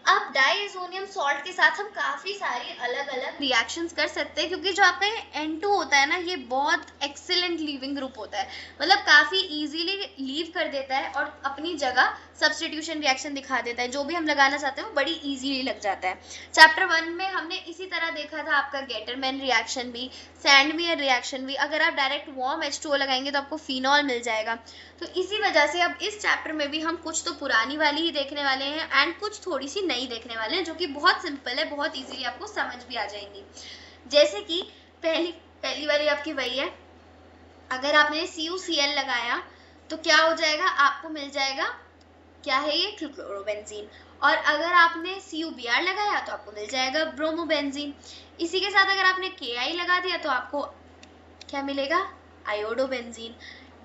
अब डाईएजोनियम सॉल्ट के साथ हम काफी सारी अलग अलग रिएक्शंस कर सकते हैं, क्योंकि जो आपका N2 होता है ना, ये बहुत एक्सीलेंट लीविंग ग्रुप होता है, मतलब काफी इजीली लीव कर देता है और अपनी जगह सब्स्टिट्यूशन रिएक्शन दिखा देता है। जो भी हम लगाना चाहते हैं वो बड़ी इजीली लग जाता है। चैप्टर 1 में हमने इसी तरह देखा था आपका गेटरमैन रिएक्शन भी, सैंडमियर रिएक्शन भी। अगर आप डायरेक्ट वार्म H2O लगाएंगे तो आपको फिनॉल मिल जाएगा। तो इसी वजह से अब इस चैप्टर में भी हम कुछ तो पुरानी वाली ही देखने वाले हैं एंड कुछ थोड़ी सी नई देखने वाले हैं, जो कि बहुत सिंपल है, बहुत इजीली आपको समझ भी आ जाएंगी। जैसे कि पहली वाली आपकी वही है, अगर आपने CuCl लगाया तो क्या हो जाएगा, आपको मिल जाएगा क्या है ये, क्लोरोबेंजीन। और अगर आपने CuBr लगाया तो आपको मिल जाएगा ब्रोमोबेंजीन। इसी के साथ अगर आपने Ki लगा दिया तो आपको क्या मिलेगा, आयोडोबेंजीन।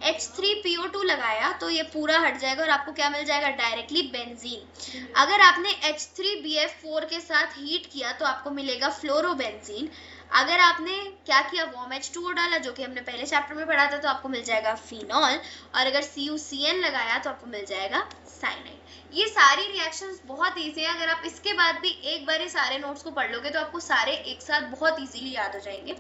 H3PO2 लगाया तो ये पूरा हट जाएगा और आपको क्या मिल जाएगा, डायरेक्टली बेंजीन। अगर आपने H3BF4 के साथ हीट किया तो आपको मिलेगा फ्लोरोबेंजीन। अगर आपने क्या किया, वार्म H2O डाला जो कि हमने पहले चैप्टर में पढ़ा था, तो आपको मिल जाएगा फिनॉल। और अगर CuCN लगाया तो आपको मिल जाएगा साइनाइड। ये सारी रिएक्शंस बहुत ईजी है। अगर आप इसके बाद भी एक बार ये सारे नोट्स को पढ़ लोगे तो आपको सारे एक साथ बहुत इजीली याद हो जाएंगे।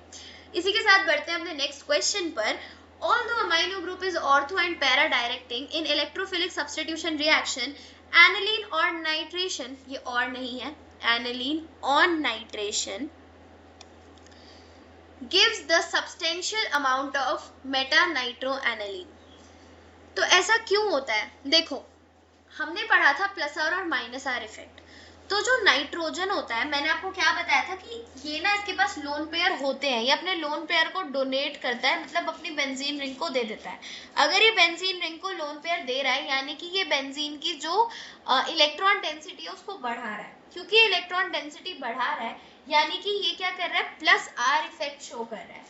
इसी के साथ बढ़ते हैं अपने नेक्स्ट क्वेश्चन पर। Although amino group is ortho and para directing in electrophilic substitution reaction, aniline or nitration, ये और नहीं है, aniline on nitration gives the substantial amount of meta-nitroaniline। तो ऐसा क्यों होता है, देखो हमने पढ़ा था प्लस आर और माइनस आर इफेक्ट। तो जो नाइट्रोजन होता है, मैंने आपको क्या बताया था कि ये ना इसके पास लोन पेयर होते हैं, ये अपने लोन पेयर को डोनेट करता है, मतलब अपनी बेंजीन रिंग को दे देता है। अगर ये बेंजीन रिंग को लोन पेयर दे रहा है यानी कि ये बेंजीन की जो इलेक्ट्रॉन डेंसिटी है उसको बढ़ा रहा है। क्योंकि इलेक्ट्रॉन डेंसिटी बढ़ा रहा है, यानी कि ये क्या कर रहा है, प्लस आर इफेक्ट शो कर रहा है।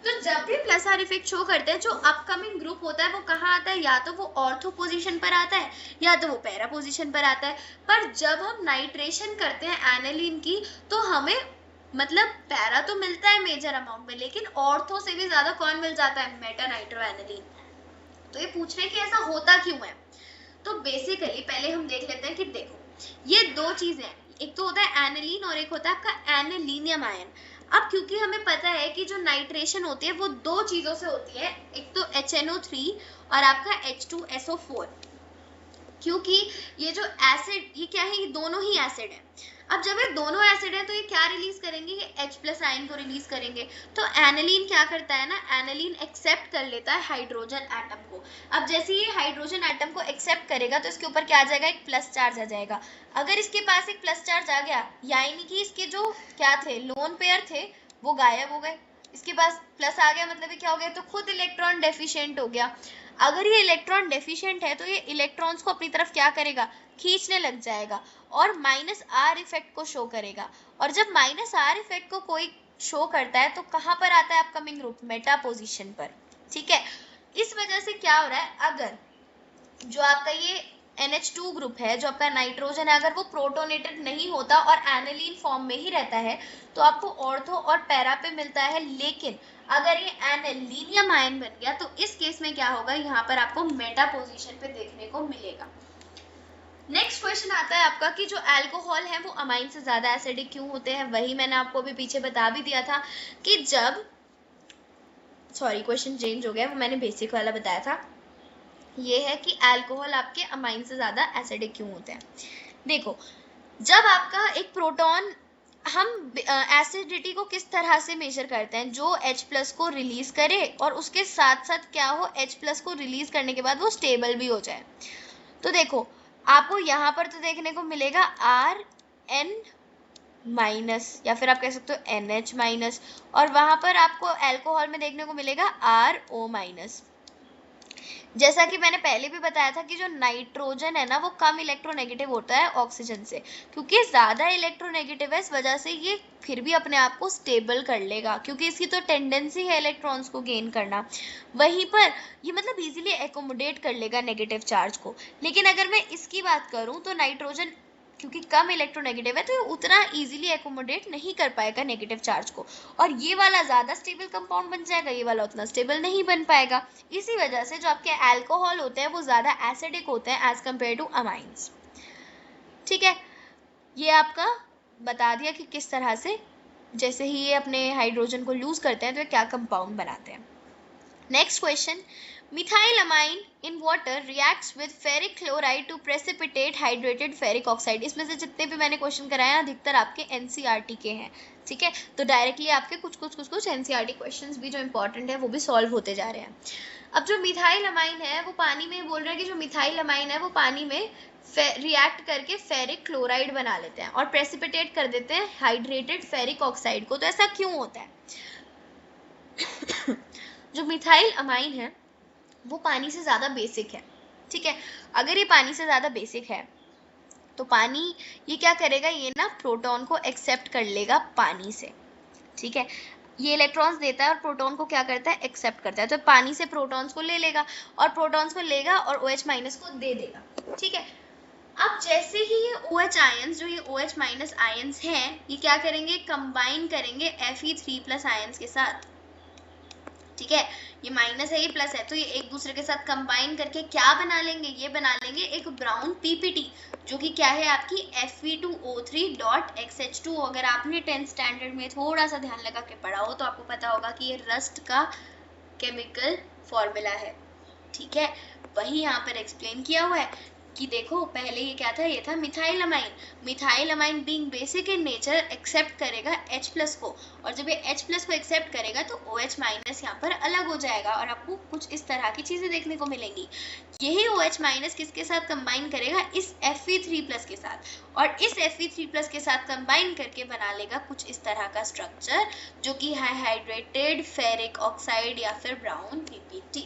तो जब भी प्लस आर इफेक्ट शो करते हैं, जो अपकमिंग ग्रुप होता है वो कहाँ आता है, या तो वो ऑर्थो पोजीशन पर आता है या तो वो पैरा पोजीशन पर आता है। पर जब हम नाइट्रेशन करते हैं एनालिन की, तो हमें मतलब पैरा तो मिलता है मेजर अमाउंट में, लेकिन ऑर्थो से भी ज्यादा कौन मिल जाता है, मेटा नाइट्रो एनालिन। तो ये पूछ रहे हैं कि ऐसा होता क्यों है। तो बेसिकली पहले हम देख लेते हैं कि देखो ये दो चीजें हैं, एक तो होता है एनालिन और एक होता है आपका एनालिनियम आयन। अब क्योंकि हमें पता है कि जो नाइट्रेशन होती है वो दो चीजों से होती है, एक तो HNO3 और आपका H2SO4, क्योंकि ये जो एसिड, ये क्या है, ये दोनों ही एसिड है। अब जब ये दोनों एसिड है तो ये क्या रिलीज करेंगे, ये H+ आयन को रिलीज करेंगे। तो एनालिन क्या करता है ना, एनालिन एक्सेप्ट कर लेता है हाइड्रोजन एटम को। अब जैसे ये हाइड्रोजन एटम को एक्सेप्ट करेगा तो इसके ऊपर क्या आ जाएगा, एक प्लस चार्ज आ जाएगा। अगर इसके पास एक प्लस चार्ज आ गया, यानी कि इसके जो क्या थे, लोन पेयर थे, वो गायब हो गए। इसके पास प्लस आ गया मतलब ये क्या हो गया, तो खुद इलेक्ट्रॉन डेफिशिएंट हो गया। अगर ये इलेक्ट्रॉन डेफिशिएंट है तो ये इलेक्ट्रॉन्स को अपनी तरफ क्या करेगा, खींचने लग जाएगा और माइनस आर इफेक्ट को शो करेगा। और जब माइनस आर इफेक्ट को कोई शो करता है तो कहाँ पर आता है अपकमिंग ग्रुप, मेटा पोजीशन पर। ठीक है, इस वजह से क्या हो रहा है, अगर जो आपका ये NH2 ग्रुप है, जो आपका नाइट्रोजन है, अगर वो प्रोटोनेटेड नहीं होता और एनालिन फॉर्म में ही रहता है तो आपको ऑर्थो और पैरा पे मिलता है। लेकिन अगर ये एनालिनियम आयन बन गया तो इस केस में क्या होगा, यहाँ पर आपको मेटा पोजीशन पे देखने को मिलेगा। नेक्स्ट क्वेश्चन आता है आपका कि जो अल्कोहल है वो अमाइन से ज्यादा एसिडिक क्यों होते हैं। वही मैंने आपको अभी पीछे बता भी दिया था कि जब, सॉरी क्वेश्चन चेंज हो गया, वो मैंने बेसिक वाला बताया था। ये है कि अल्कोहल आपके अमाइन से ज्यादा एसिडिक क्यों होते हैं। देखो, जब आपका एक प्रोटॉन, हम एसिडिटी को किस तरह से मेजर करते हैं, जो H+ को रिलीज करे और उसके साथ साथ क्या हो, H+ को रिलीज करने के बाद वो स्टेबल भी हो जाए। तो देखो आपको यहाँ पर तो देखने को मिलेगा Rn- या फिर आप कह सकते हो NH-, और वहां पर आपको अल्कोहल में देखने को मिलेगा RO-। जैसा कि मैंने पहले भी बताया था कि जो नाइट्रोजन है ना, वो कम इलेक्ट्रोनेगेटिव होता है ऑक्सीजन से, क्योंकि ज्यादा इलेक्ट्रोनेगेटिव है, इस वजह से ये फिर भी अपने आप को स्टेबल कर लेगा, क्योंकि इसकी तो टेंडेंसी है इलेक्ट्रॉन्स को गेन करना। वहीं पर ये मतलब इजीली एकोमोडेट कर लेगा नेगेटिव चार्ज को। लेकिन अगर मैं इसकी बात करूं तो नाइट्रोजन क्योंकि कम इलेक्ट्रोनेगेटिव है तो ये उतना इजीली एकोमोडेट नहीं कर पाएगा नेगेटिव चार्ज को, और ये वाला ज्यादा स्टेबल कंपाउंड बन जाएगा, ये वाला उतना स्टेबल नहीं बन पाएगा। इसी वजह से जो आपके अल्कोहल होते हैं वो ज्यादा एसिडिक होते हैं एज कंपेयर टू अमाइंस। ठीक है, ये आपका बता दिया कि किस तरह से जैसे ही ये अपने हाइड्रोजन को लूज करते हैं तो ये क्या कंपाउंड बनाते हैं। Next question, methylamine in water reacts with ferric chloride to precipitate hydrated ferric oxide. इसमें से जितने भी मैंने क्वेश्चन कराए हैं अधिकतर आपके NCERT के हैं। ठीक है, तो डायरेक्टली आपके कुछ NCERT क्वेश्चंस भी जो इंपॉर्टेंट है वो भी सॉल्व होते जा रहे हैं। अब जो मिथाइलमाइन है वो पानी में, बोल रहे हैं कि जो मिथाइलमाइन है वो पानी में रिएक्ट करके फेरिक क्लोराइड बना लेते हैं और प्रेसिपिटेट कर देते हैं हाइड्रेटेड फेरिक ऑक्साइड को। तो ऐसा क्यों होता है? जो मिथाइल अमाइन है वो पानी से ज्यादा बेसिक है। ठीक है, अगर ये पानी से ज्यादा बेसिक है तो पानी ये क्या करेगा, ये ना प्रोटॉन को एक्सेप्ट कर लेगा पानी से। ठीक है, ये इलेक्ट्रॉन्स देता है और प्रोटॉन को क्या करता है, एक्सेप्ट करता है। तो पानी से प्रोटॉन्स को ले लेगा और प्रोटॉन्स को लेगा और OH- को दे देगा। ठीक है, अब जैसे ही ये OH आयंस, जो ये OH- आयंस हैं, ये क्या करेंगे, कंबाइन करेंगे Fe3+ आयंस के साथ। ठीक है, ये माइनस है, ये प्लस है, तो ये एक दूसरे के साथ कंबाइन करके क्या बना लेंगे, ये बना लेंगे एक ब्राउन PPT, जो कि क्या है आपकी Fe2O3.XH2। अगर आपने 10th स्टैंडर्ड में थोड़ा सा ध्यान लगा के पढ़ा हो तो आपको पता होगा कि ये रस्ट का केमिकल फॉर्मूला है। ठीक है, वही यहाँ पर एक्सप्लेन किया हुआ है कि देखो पहले ये क्या था, ये था methylamine. Methylamine being basic in nature accept करेगा H+ को, और जब ये H+ को एक्सेप्ट करेगा तो OH- यहाँ पर अलग हो जाएगा और आपको कुछ इस तरह की चीजें देखने को मिलेंगी। यही OH- किसके साथ कंबाइन करेगा, इस Fe3+ के साथ, और इस Fe3+ के साथ कंबाइन करके बना लेगा कुछ इस तरह का स्ट्रक्चर, जो कि है हाइड्रेटेड फेरिक ऑक्साइड या फिर ब्राउन PPT।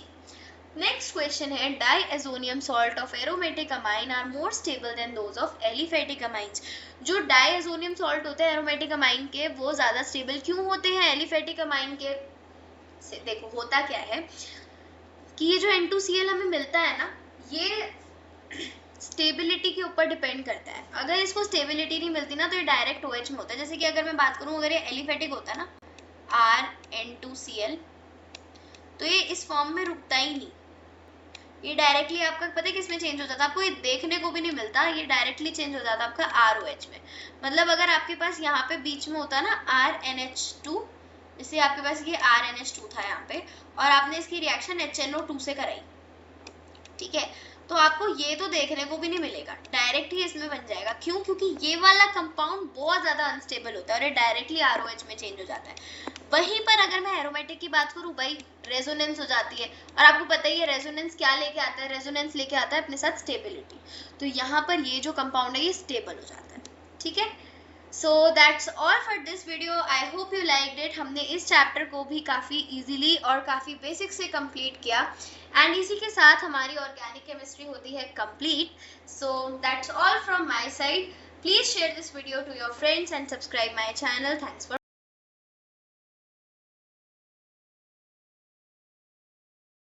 नेक्स्ट क्वेश्चन है, diazonium salt of aromatic amine are more stable than those of aliphatic amines. जो डाईएजोनियम सॉल्ट होते हैं एरोमेटिक अमाइन के, वो ज्यादा स्टेबल क्यों होते हैं एलिफेटिक अमाइन के से? देखो होता क्या है कि ये जो N2Cl हमें मिलता है ना, ये स्टेबिलिटी के ऊपर डिपेंड करता है। अगर इसको स्टेबिलिटी नहीं मिलती ना तो ये डायरेक्ट OH में होता है। जैसे कि अगर मैं बात करूं, अगर ये एलिफेटिक होता है ना RN2Cl, तो ये इस फॉर्म में रुकता ही नहीं, ये डायरेक्टली आपका पता है किस में चेंज हो जाता है, आपको ये देखने को भी नहीं मिलता, ये डायरेक्टली चेंज हो जाता है आपका ROH में। मतलब अगर आपके पास यहाँ पे बीच में होता ना RNH2, जैसे आपके पास ये RNH2 था यहाँ पे, और आपने इसकी रिएक्शन HNO2 से कराई, ठीक है, तो आपको ये तो देखने को भी नहीं मिलेगा, डायरेक्ट ही इसमें बन जाएगा। क्यों? क्योंकि ये वाला कंपाउंड बहुत ज्यादा अनस्टेबल होता है और ये डायरेक्टली ROH में चेंज हो जाता है। वहीं पर अगर मैं एरोमेटिक की बात करूं, भाई रेजोनेंस हो जाती है, और आपको पता ही है रेजोनेंस क्या लेके आता है, रेजोनेंस लेके आता है अपने साथ स्टेबिलिटी। तो यहाँ पर ये जो कंपाउंड है ये स्टेबल हो जाता है, ठीक है। सो that's all for this video, I hope you liked it. हमने इस चैप्टर को भी काफ़ी इजीली और काफ़ी बेसिक से कंप्लीट किया, एंड इसी के साथ हमारी ऑर्गेनिक केमिस्ट्री होती है complete. So that's all from my side. Please share this video to your friends and subscribe my channel. Thanks for